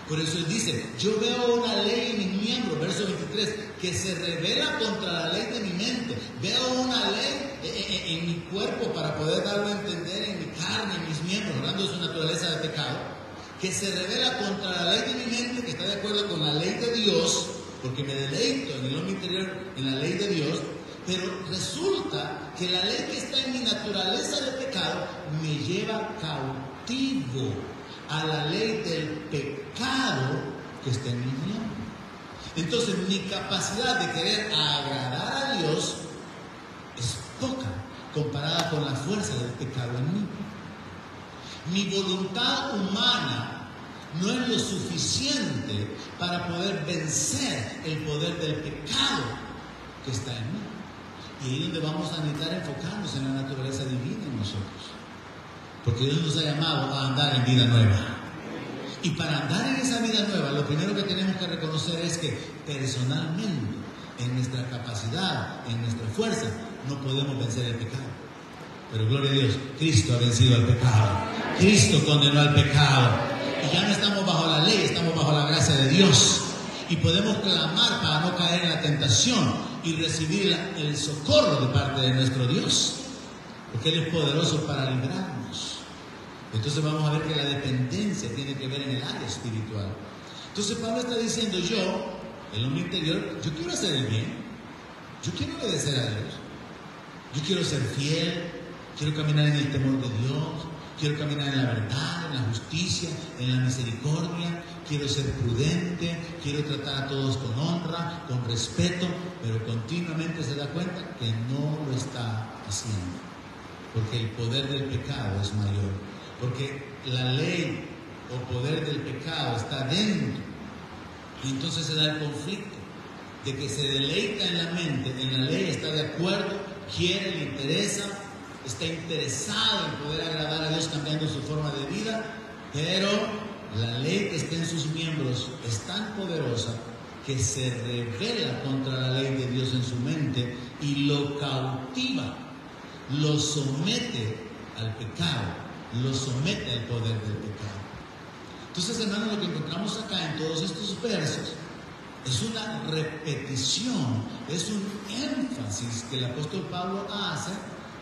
[SPEAKER 1] Por eso él dice, yo veo una ley en mis miembros, verso 23, que se revela contra la ley de mi mente. Veo una ley en mi cuerpo, para poder darlo a entender, en mi carne, en mis miembros, hablando de su naturaleza de pecado, que se revela contra la ley de mi mente, que está de acuerdo con la ley de Dios, porque me deleito en el hombre interior, en la ley de Dios, pero resulta que la ley que está en mi naturaleza de pecado me lleva cautivo a la ley del pecado que está en mi miembro. Entonces mi capacidad de querer agradar a Dios es poca comparada con la fuerza del pecado en mí. Mi voluntad humana no es lo suficiente para poder vencer el poder del pecado que está en mí. Y ahí es donde vamos a necesitar enfocarnos en la naturaleza divina en nosotros. Porque Dios nos ha llamado a andar en vida nueva. Y para andar en esa vida nueva, lo primero que tenemos que reconocer es que personalmente, en nuestra capacidad, en nuestra fuerza, no podemos vencer el pecado. Pero gloria a Dios, Cristo ha vencido al pecado. Cristo condenó al pecado. Y ya no estamos bajo la ley, estamos bajo la gracia de Dios. Y podemos clamar para no caer en la tentación y recibir el socorro de parte de nuestro Dios. Porque Él es poderoso para librarnos. Entonces vamos a ver que la dependencia tiene que ver en el área espiritual. Entonces Pablo está diciendo, yo, el hombre interior, yo quiero hacer el bien. Yo quiero obedecer a Dios. Yo quiero ser fiel. Quiero caminar en el temor de Dios. Quiero caminar en la verdad, en la justicia, en la misericordia. Quiero ser prudente. Quiero tratar a todos con honra, con respeto. Pero continuamente se da cuenta que no lo está haciendo. Porque el poder del pecado es mayor. Porque la ley o poder del pecado está dentro. Y entonces se da el conflicto de que se deleita en la mente, en la ley, está de acuerdo, quiere, le interesa, está interesado en poder agradar a Dios cambiando su forma de vida, pero la ley que está en sus miembros es tan poderosa que se revela contra la ley de Dios en su mente y lo cautiva, lo somete al pecado, lo somete al poder del pecado. Entonces, hermanos, lo que encontramos acá en todos estos versos es una repetición, es un énfasis que el apóstol Pablo hace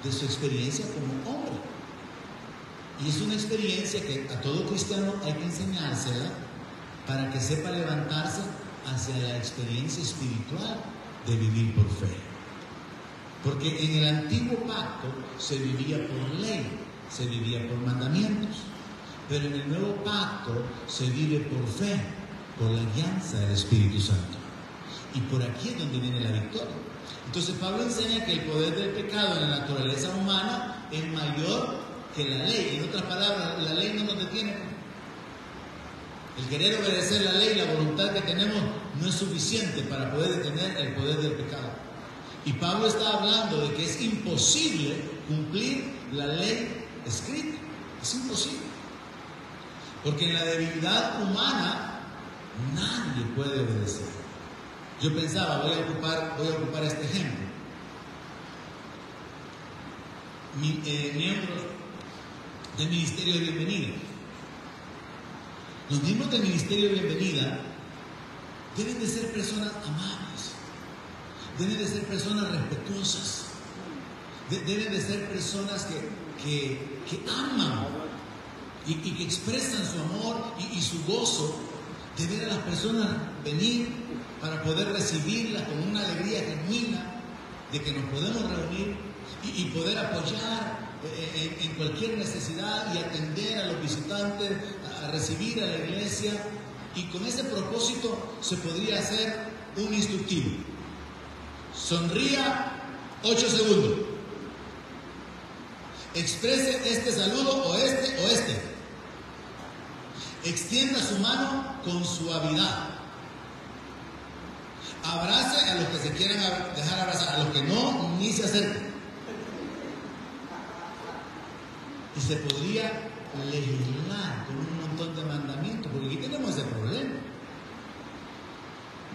[SPEAKER 1] de su experiencia como hombre. Y es una experiencia que a todo cristiano hay que enseñársela, para que sepa levantarse hacia la experiencia espiritual de vivir por fe. Porque en el antiguo pacto se vivía por ley, se vivía por mandamientos, pero en el nuevo pacto se vive por fe, por la guianza del Espíritu Santo. Y por aquí es donde viene la victoria. Entonces Pablo enseña que el poder del pecado en la naturaleza humana es mayor que la ley. En otras palabras, la ley no nos detiene. El querer obedecer la ley, la voluntad que tenemos, no es suficiente para poder detener el poder del pecado. Y Pablo está hablando de que es imposible cumplir la ley escrita. Es imposible. Porque en la debilidad humana nadie puede obedecer. Yo pensaba, voy a ocupar este ejemplo. Miembros del Ministerio de Bienvenida. Los miembros del Ministerio de Bienvenida deben de ser personas amables, deben de ser personas respetuosas, deben de ser personas que aman y que expresan su amor y su gozo de ver a las personas venir para poder recibirlas con una alegría genuina de que nos podemos reunir y poder apoyar en cualquier necesidad y atender a los visitantes, a recibir a la iglesia. Y con ese propósito se podría hacer un instructivo. Sonría 8 segundos. Exprese este saludo o este. Extienda su mano con suavidad. Abrace a los que se quieran dejar abrazar, a los que no, ni se acerquen. Y se podría legislar con un montón de mandamientos, porque aquí tenemos ese problema.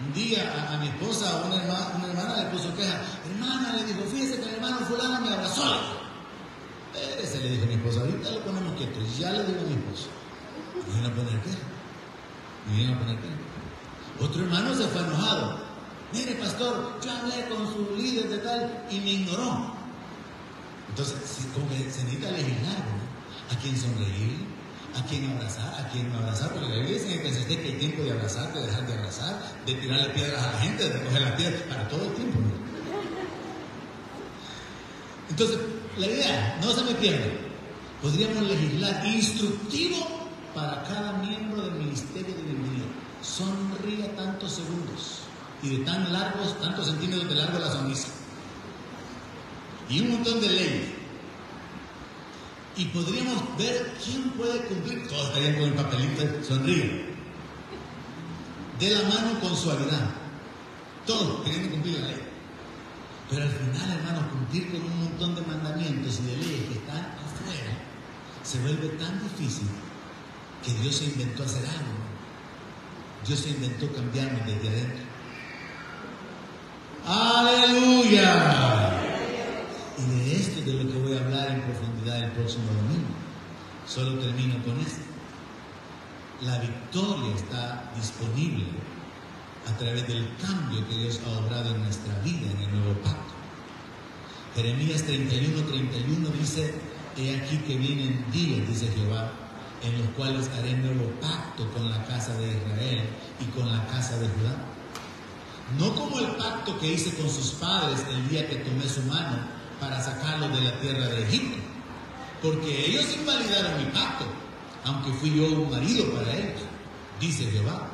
[SPEAKER 1] Un día a mi esposa, una hermana le puso queja. Hermana, le dijo, fíjese que el hermano fulano me abrazó. Ese le dijo a mi esposa, ahorita lo ponemos quieto. Y ya le digo a mi esposa, me vienen a poner queja. Otro hermano se fue enojado. Mire, pastor, yo hablé con su líder de tal y me ignoró. Entonces, como que se necesita legislar, ¿no? ¿A quién sonreír? ¿A quién abrazar? ¿A quién no abrazar? Porque la Biblia dice que hay tiempo de abrazar, de dejar de abrazar, de tirarle piedras a la gente, de recoger las piedras, para todo el tiempo, ¿no? Entonces, la idea, no se me pierda, podríamos legislar instructivo para cada miembro del Ministerio de Bienvenida. Sonría tantos segundos y de tantos centímetros de largo la sonrisa. Y un montón de leyes. Y podríamos ver quién puede cumplir. Todos estarían con el papelito, sonríe. De la mano con suavidad. Todos queriendo cumplir la ley. Pero al final, hermanos, cumplir con un montón de mandamientos y de leyes que están afuera se vuelve tan difícil que Dios se inventó hacer algo. Dios se inventó cambiarnos desde adentro. ¡Aleluya! Y de esto es de lo que voy a hablar en profundidad el próximo domingo. Solo termino con esto. La victoria está disponible a través del cambio que Dios ha obrado en nuestra vida en el nuevo pacto. Jeremías 31:31 dice: he aquí que vienen días, dice Jehová, en los cuales haré nuevo pacto con la casa de Israel y con la casa de Judá. No como el pacto que hice con sus padres el día que tomé su mano para sacarlos de la tierra de Egipto, porque ellos invalidaron mi pacto, aunque fui yo un marido para ellos, dice Jehová.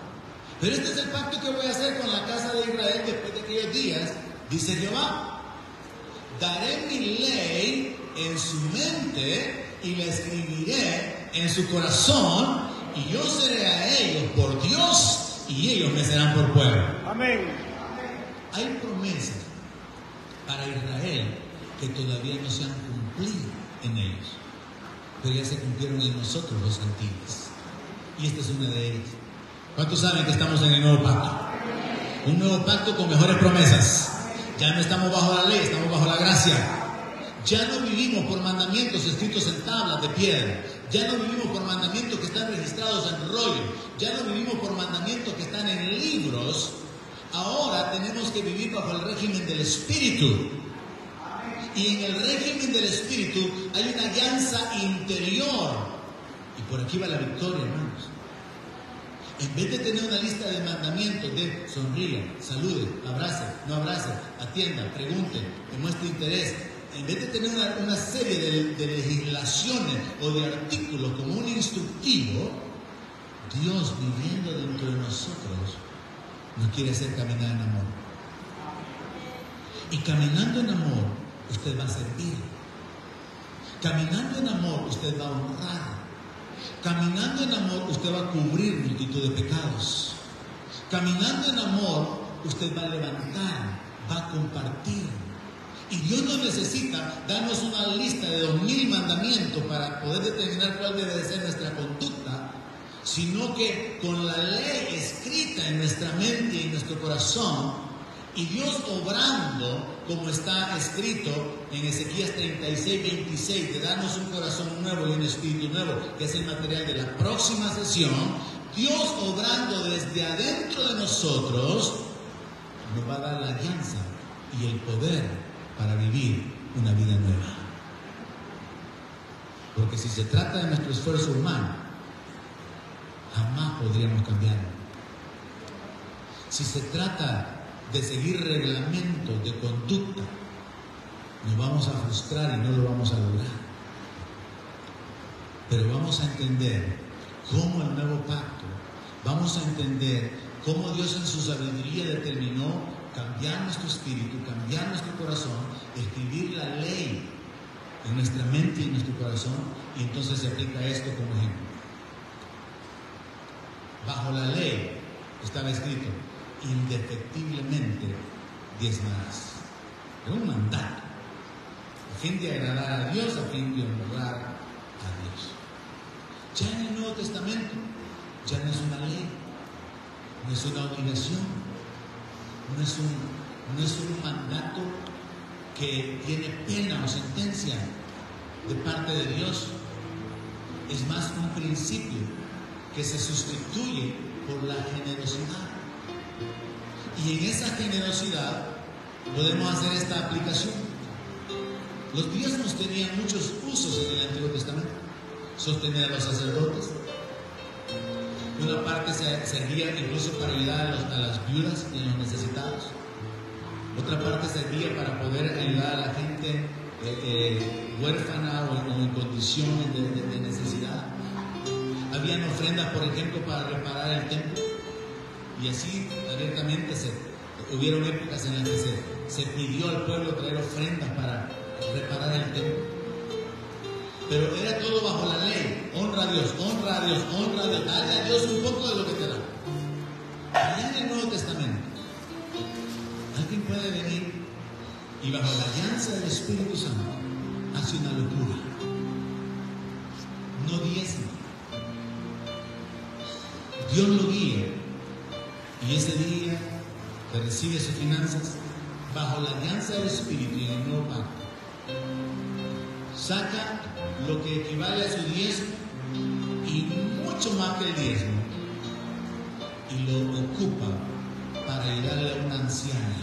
[SPEAKER 1] Pero este es el pacto que voy a hacer con la casa de Israel después de aquellos días, dice Jehová. Daré mi ley en su mente y la escribiré en su corazón, y yo seré a ellos por Dios y ellos me serán por pueblo. Amén. Hay promesas para Israel que todavía no se han cumplido en ellos, pero ya se cumplieron en nosotros los gentiles. Y esta es una de ellas. ¿Cuántos saben que estamos en el nuevo pacto? Un nuevo pacto con mejores promesas. Ya no estamos bajo la ley, estamos bajo la gracia. Ya no vivimos por mandamientos escritos en tablas de piedra. Ya no vivimos por mandamientos que están registrados en rollo. Ya no vivimos por mandamientos que están en libros. Ahora tenemos que vivir bajo el régimen del Espíritu. Y en el régimen del Espíritu hay una alianza interior. Y por aquí va la victoria, hermanos. En vez de tener una lista de mandamientos de sonríe, salude, abrace, no abrace, atienda, pregunte, demuestre interés, en vez de tener una serie de legislaciones o de artículos como un instructivo, Dios viviendo dentro de nosotros nos quiere hacer caminar en amor. Y caminando en amor, usted va a servir. Caminando en amor, usted va a honrar. Caminando en amor, usted va a cubrir multitud de pecados. Caminando en amor, usted va a levantar, va a compartir. Y Dios no necesita darnos una lista de 2000 mandamientos para poder determinar cuál debe de ser nuestra conducta, sino que con la ley escrita en nuestra mente y en nuestro corazón, y Dios obrando como está escrito en Ezequías 36:26, de darnos un corazón nuevo y un espíritu nuevo, que es el material de la próxima sesión. Dios obrando desde adentro de nosotros nos va a dar la alianza y el poder para vivir una vida nueva. Porque si se trata de nuestro esfuerzo humano, jamás podríamos cambiarlo. Si se trata de seguir reglamentos de conducta, nos vamos a frustrar y no lo vamos a lograr. Pero vamos a entender cómo el nuevo pacto, vamos a entender cómo Dios en su sabiduría determinó cambiar nuestro espíritu, cambiar nuestro corazón, escribir la ley en nuestra mente y en nuestro corazón, y entonces se aplica esto como ejemplo. Bajo la ley estaba escrito: indefectiblemente diezmarás. Era un mandato, a fin de agradar a Dios, a fin de honrar a Dios. Ya en el Nuevo Testamento, ya no es una ley, no es una obligación, no es un mandato que tiene pena o sentencia de parte de Dios. Es más un principio que se sustituye por la generosidad. Y en esa generosidad podemos hacer esta aplicación. Los diezmos tenían muchos usos en el Antiguo Testamento. Sostener a los sacerdotes. Una parte se servía incluso para ayudar a las viudas y a los necesitados. Otra parte servía para poder ayudar a la gente huérfana o en condiciones de necesidad. Habían ofrendas, por ejemplo, para reparar el templo. Y así abiertamente hubieron épocas en las que se pidió al pueblo traer ofrendas para reparar el templo. Pero era todo bajo la ley. Honra a Dios, honra a Dios, honra a Dios. Dale a Dios un poco de lo que te da. Allá en el Nuevo Testamento, alguien puede venir y bajo la alianza del Espíritu Santo hace una locura. No diezma. Dios lo guía. Y ese día que recibe sus finanzas, bajo la alianza del Espíritu y en el nuevo pacto, saca lo que equivale a su diezmo y mucho más que el diezmo, y lo ocupa para ayudarle a una anciana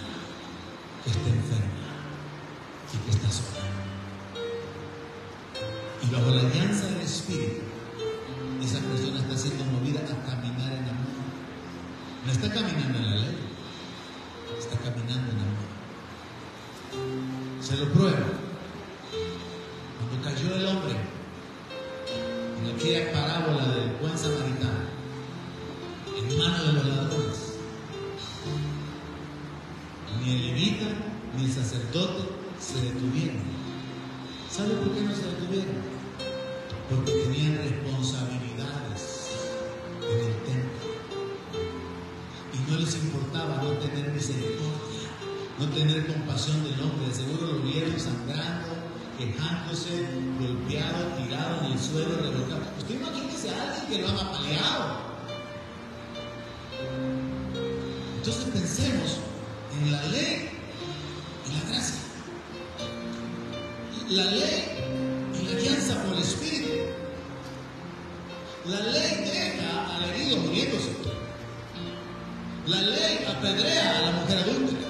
[SPEAKER 1] que está enferma y que está sola. Y bajo la alianza del Espíritu, esa persona está siendo movida a caminar en amor. No está caminando en la ley, está caminando en amor. Se lo pruebo. Cuando cayó el hombre en aquella parábola del buen samaritano en manos de los ladrones, ni el levita ni el sacerdote se detuvieron. ¿Sabe por qué no se detuvieron? Porque tenían responsabilidades en el templo. Y no les importaba no tener misericordia, no tener compasión del hombre. De seguro lo vieron sangrando, quejándose, golpeado, tirado en el suelo, revolcado. Usted imagínese a alguien que lo han apaleado. Entonces pensemos en la ley y la gracia. La ley y la alianza por el Espíritu. La ley deja al herido muriéndose. La ley apedrea a la mujer adúltera.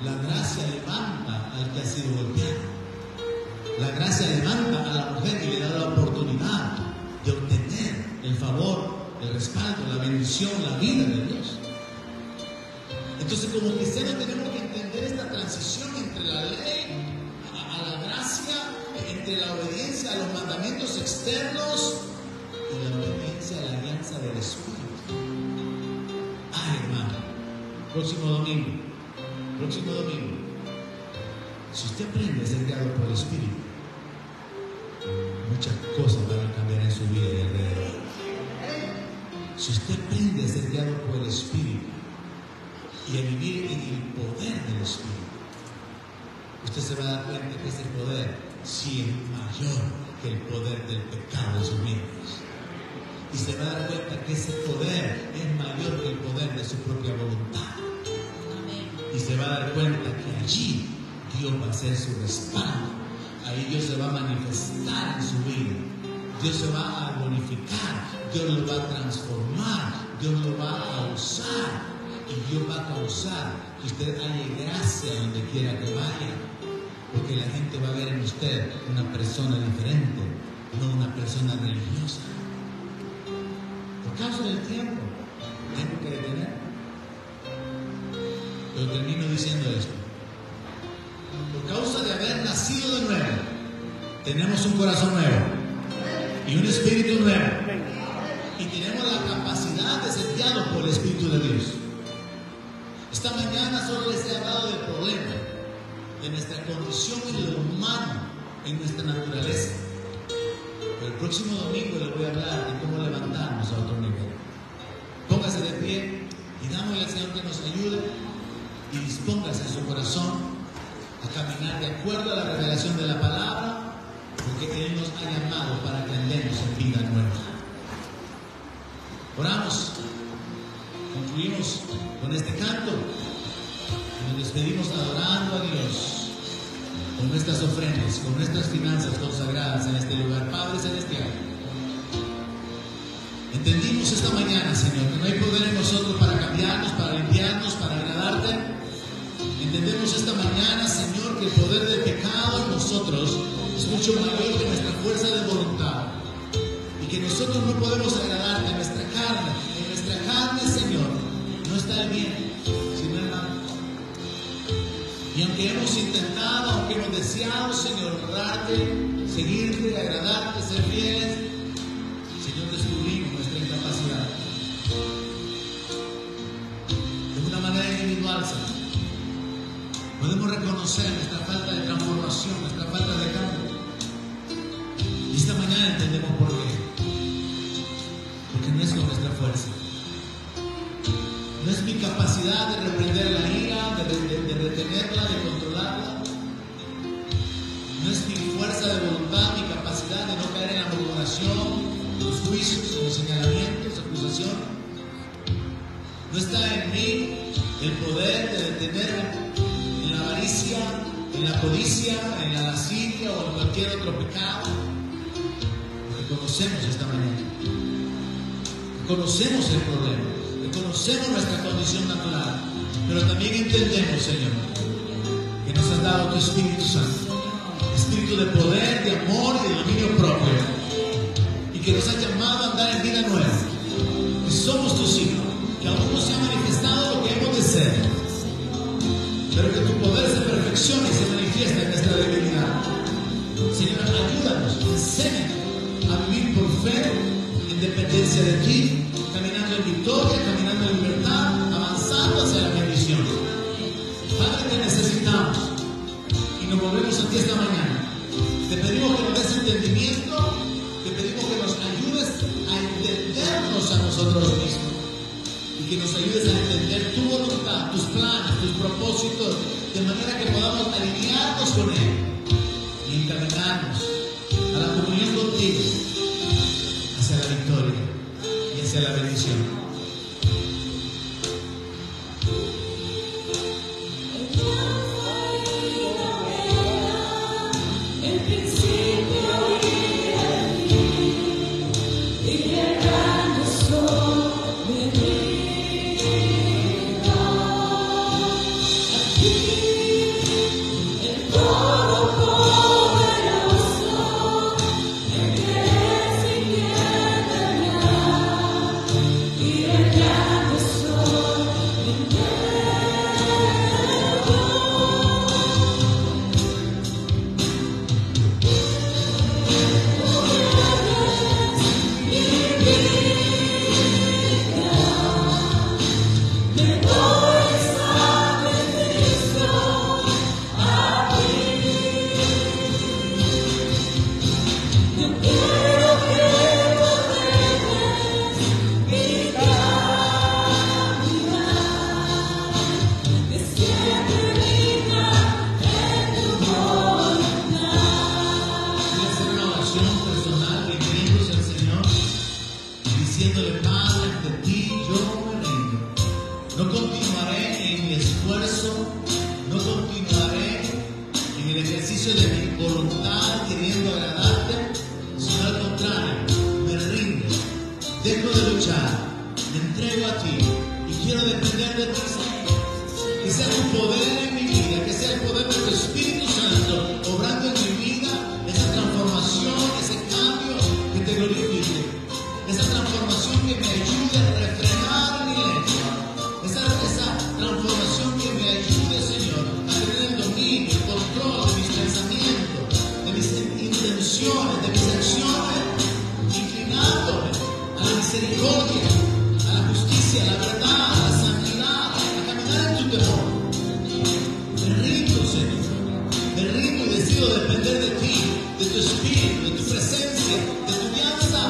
[SPEAKER 1] La gracia levanta al que ha sido golpeado. La gracia levanta a la mujer y le da la oportunidad de obtener el favor el respaldo, la bendición, la vida de Dios. Entonces, como cristianos tenemos que entender esta transición entre la ley a la gracia, entre la obediencia a los mandamientos externos y la obediencia a la alianza del Espíritu. Ay, hermano, próximo domingo, si usted aprende a ser guiado por el Espíritu, muchas cosas van a cambiar en su vida y alrededor. Si usted aprende a ser guiado por el Espíritu y a vivir en el poder del Espíritu, usted se va a dar cuenta que ese poder sí es mayor que el poder del pecado en sus miembros. Y se va a dar cuenta que ese poder es mayor que el poder de su propia voluntad. Y se va a dar cuenta que allí Dios va a ser su respaldo. Ahí Dios se va a manifestar en su vida. Dios se va a glorificar. Dios lo va a transformar. Dios lo va a usar. Y Dios va a causar que usted haya gracia donde quiera que vaya. Porque la gente va a ver en usted una persona diferente, no una persona religiosa. Por causa del tiempo, tengo que detener. Pero termino diciendo esto. Por causa de haber nacido de nuevo, tenemos un corazón nuevo y un espíritu nuevo. Y tenemos la capacidad de ser guiados por el Espíritu de Dios. Esta mañana solo les he hablado del problema, de nuestra condición en lo humano, en nuestra naturaleza. Pero el próximo domingo les voy a hablar de cómo levantarnos a otro nivel. Póngase de pie y dámosle al Señor que nos ayude y dispóngase en su corazón a caminar de acuerdo a la revelación de la palabra, porque Él nos ha llamado para que andemos en vida nueva. Oramos, concluimos con este canto y nos despedimos adorando a Dios con nuestras ofrendas, con nuestras finanzas consagradas en este lugar. Padre Celestial, entendimos esta mañana, Señor, que no hay poder en nosotros para cambiarnos, para limpiarnos, para agradarte. Entendemos esta mañana, Señor, que el poder del pecado en nosotros es mucho mayor que nuestra fuerza de voluntad y que nosotros no podemos agradarte en nuestra carne. En nuestra carne, Señor, no está el bien, sino el mal. Y aunque hemos intentado, aunque hemos deseado, Señor, honrarte, seguirte, agradarte, ser fieles, Señor, descubrimos nuestra incapacidad. De una manera individual, Señor, podemos reconocer nuestra falta de transformación, nuestra falta de cambio. Y esta mañana entendemos por qué. Porque no es con nuestra fuerza. No es mi capacidad de reprender la ira, de retenerla, de controlarla. No es mi fuerza de voluntad, mi capacidad de no caer en la murmuración, los juicios, en los señalamientos, acusación. No está en mí el poder de detenerme en la avaricia, en la codicia, en la lascivia o en cualquier otro pecado. Reconocemos esta mañana. Reconocemos el problema. Reconocemos nuestra condición natural. Pero también entendemos, Señor, que nos has dado tu Espíritu Santo. Espíritu de poder, de amor y de dominio propio. Y que nos has llamado a andar en vida nueva. Que somos tus hijos. Que aún no se ha manifestado lo que hemos de ser. Pero que tu poder se perfeccione y se manifieste en nuestra debilidad. Señor, ayúdanos, enséñanos a vivir por fe, en dependencia de ti, caminando en victoria, caminando en libertad, avanzando hacia la bendición. Padre, te necesitamos y nos volvemos a ti esta mañana. Te pedimos que nos des entendimiento, te pedimos que nos ayudes a entendernos a nosotros mismos. Y que nos ayudes a entender tu voluntad, tus planes, tus propósitos, de manera que podamos alinearnos con Él y encaminarnos a la comunión contigo, hacia la victoria y hacia la bendición. beneficio de mi voluntad queriendo agradarte, sino al contrario, me rindo, dejo de luchar, me entrego a ti y quiero depender de ti, Señor. Que sea tu poder en mi vida, que sea el poder de tu Espíritu Santo obrando en mi vida, esa transformación, ese cambio que te glorifique, esa transformación que me ayude a refrenar mi lengua, esa transformación que me ayude, Señor, a tener el dominio, el control de mis pensamientos, de mis intenciones, de mis acciones, inclinándome a la misericordia, a la justicia, a la verdad, a la santidad, a caminar en tu temor. Me rindo, Señor, me rindo y decido depender de ti, de tu Espíritu, de tu presencia, de tu guianza.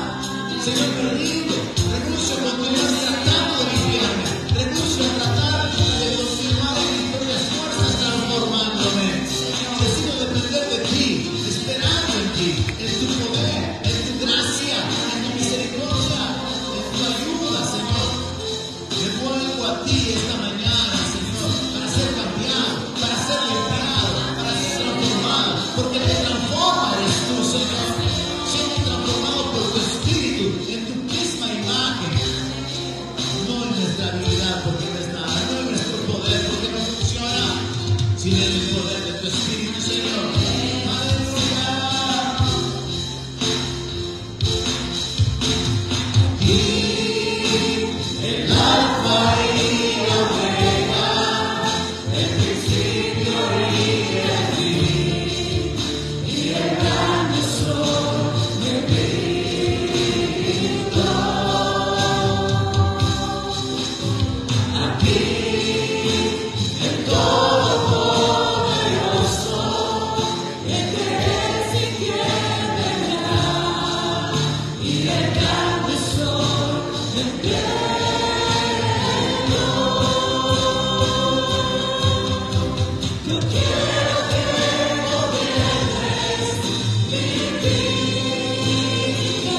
[SPEAKER 1] Señor, me rindo, renuncio a continuar tratando de limpiarme, renuncio a tratar de continuar en mis propias fuerzas transformándome. Decido depender de ti, esperando en ti, en tu poder, en tu gracia, en tu misericordia, en tu ayuda, Señor. Me vuelvo a ti esta mañana, Señor, para ser cambiado, para ser limpiado, para ser transformado, porque te transforma eres tú, Señor. Somos transformados por tu Espíritu, en tu misma imagen. No en nuestra habilidad, porque no es nada, no en nuestro poder, porque no funciona, sino en el poder de tu Espíritu, Señor. Aleluya. El Alfa y la Omega, el principio y el fin, y el gran sol de Cristo. A ti, el Todopoderoso, el que es y quien vendrá, y el gran sol de Cristo. Yo quiero que gobiernes mi vida,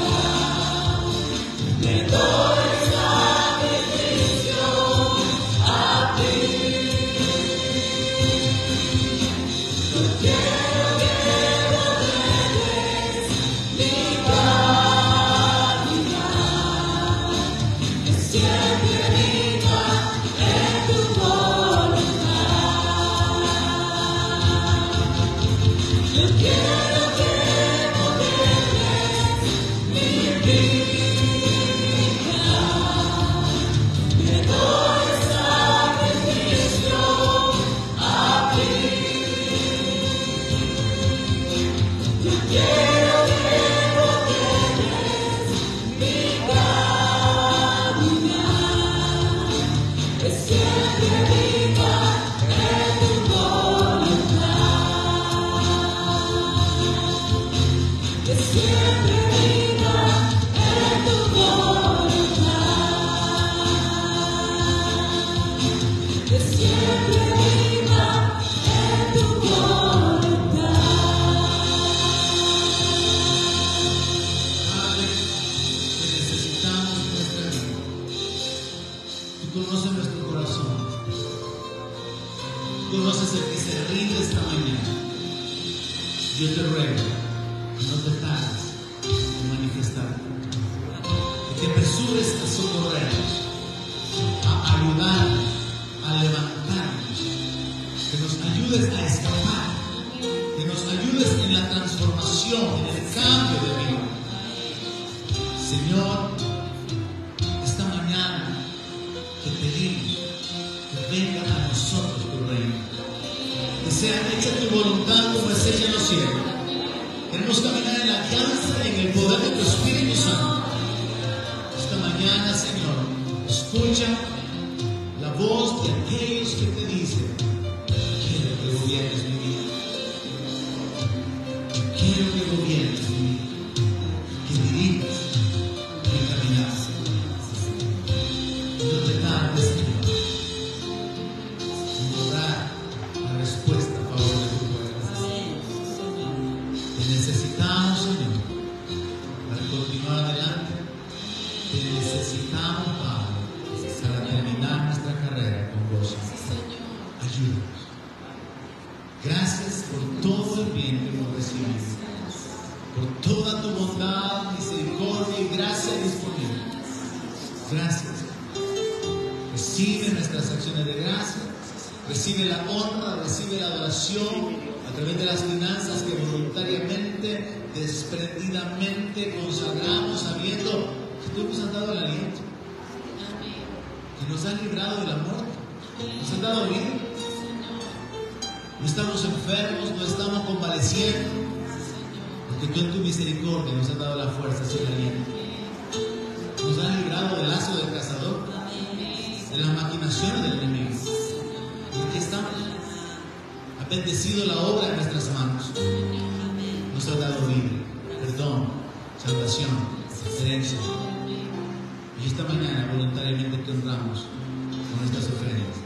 [SPEAKER 1] me doy sacrificio a ti. Yo quiero que gobiernes mi vida, que siempre viva en tu voluntad. Yo quiero que gobiernes mi vida, me doy sacrificio a ti. Yo quiero que gobiernes mi caminar, que siempre viva en tu voluntad. Que siempre viva en tu voluntad, que siempre viva en tu voluntad. Padre, te necesitamos en nuestra vida. Tú conoces nuestro corazón, tú conoces el que se rinde esta mañana. Yo te ruego, no te tardes en manifestarte, que te apresures a socorrernos, a ayudarnos, a levantarnos, que nos ayudes a escapar, que nos ayudes en la transformación, en el cambio de vida. Señor, esta mañana te pedimos que venga a nosotros tu reino, que sea hecha tu voluntad como es hecha en los cielos. Queremos caminar en la alianza y en el poder de tu Espíritu Santo. Esta mañana, Señor, escucha la voz de aquellos que te dicen: quiero que gobiernes mi vida, quiero que gobiernes mi vida, que dirijas mi caminar. No te tardes, Señor, en lograr la respuesta a favor de tu pueblo. Te necesitamos, Señor, para continuar adelante. Te necesitamos, Padre, para terminar nuestra carrera con gozo. Ayúdanos. Gracias por todo el bien que hemos recibido, por toda tu bondad, misericordia y gracia disponible. Gracias. Recibe nuestras acciones de gracia, recibe la honra, recibe la adoración a través de las finanzas que voluntariamente, desprendidamente consagramos, sabiendo que tú nos has dado el aliento, que nos has librado de la muerte, nos has dado vida. No estamos enfermos, no estamos convaleciendo, porque tú en tu misericordia nos has dado la fuerza y el aliento. Nos has librado del lazo del cazador, de las maquinaciones del enemigo. Y aquí estamos. Has bendecido la obra de nuestras manos. Nos has dado vida, perdón, salvación, herencia. Y esta mañana voluntariamente te honramos con nuestras ofrendas.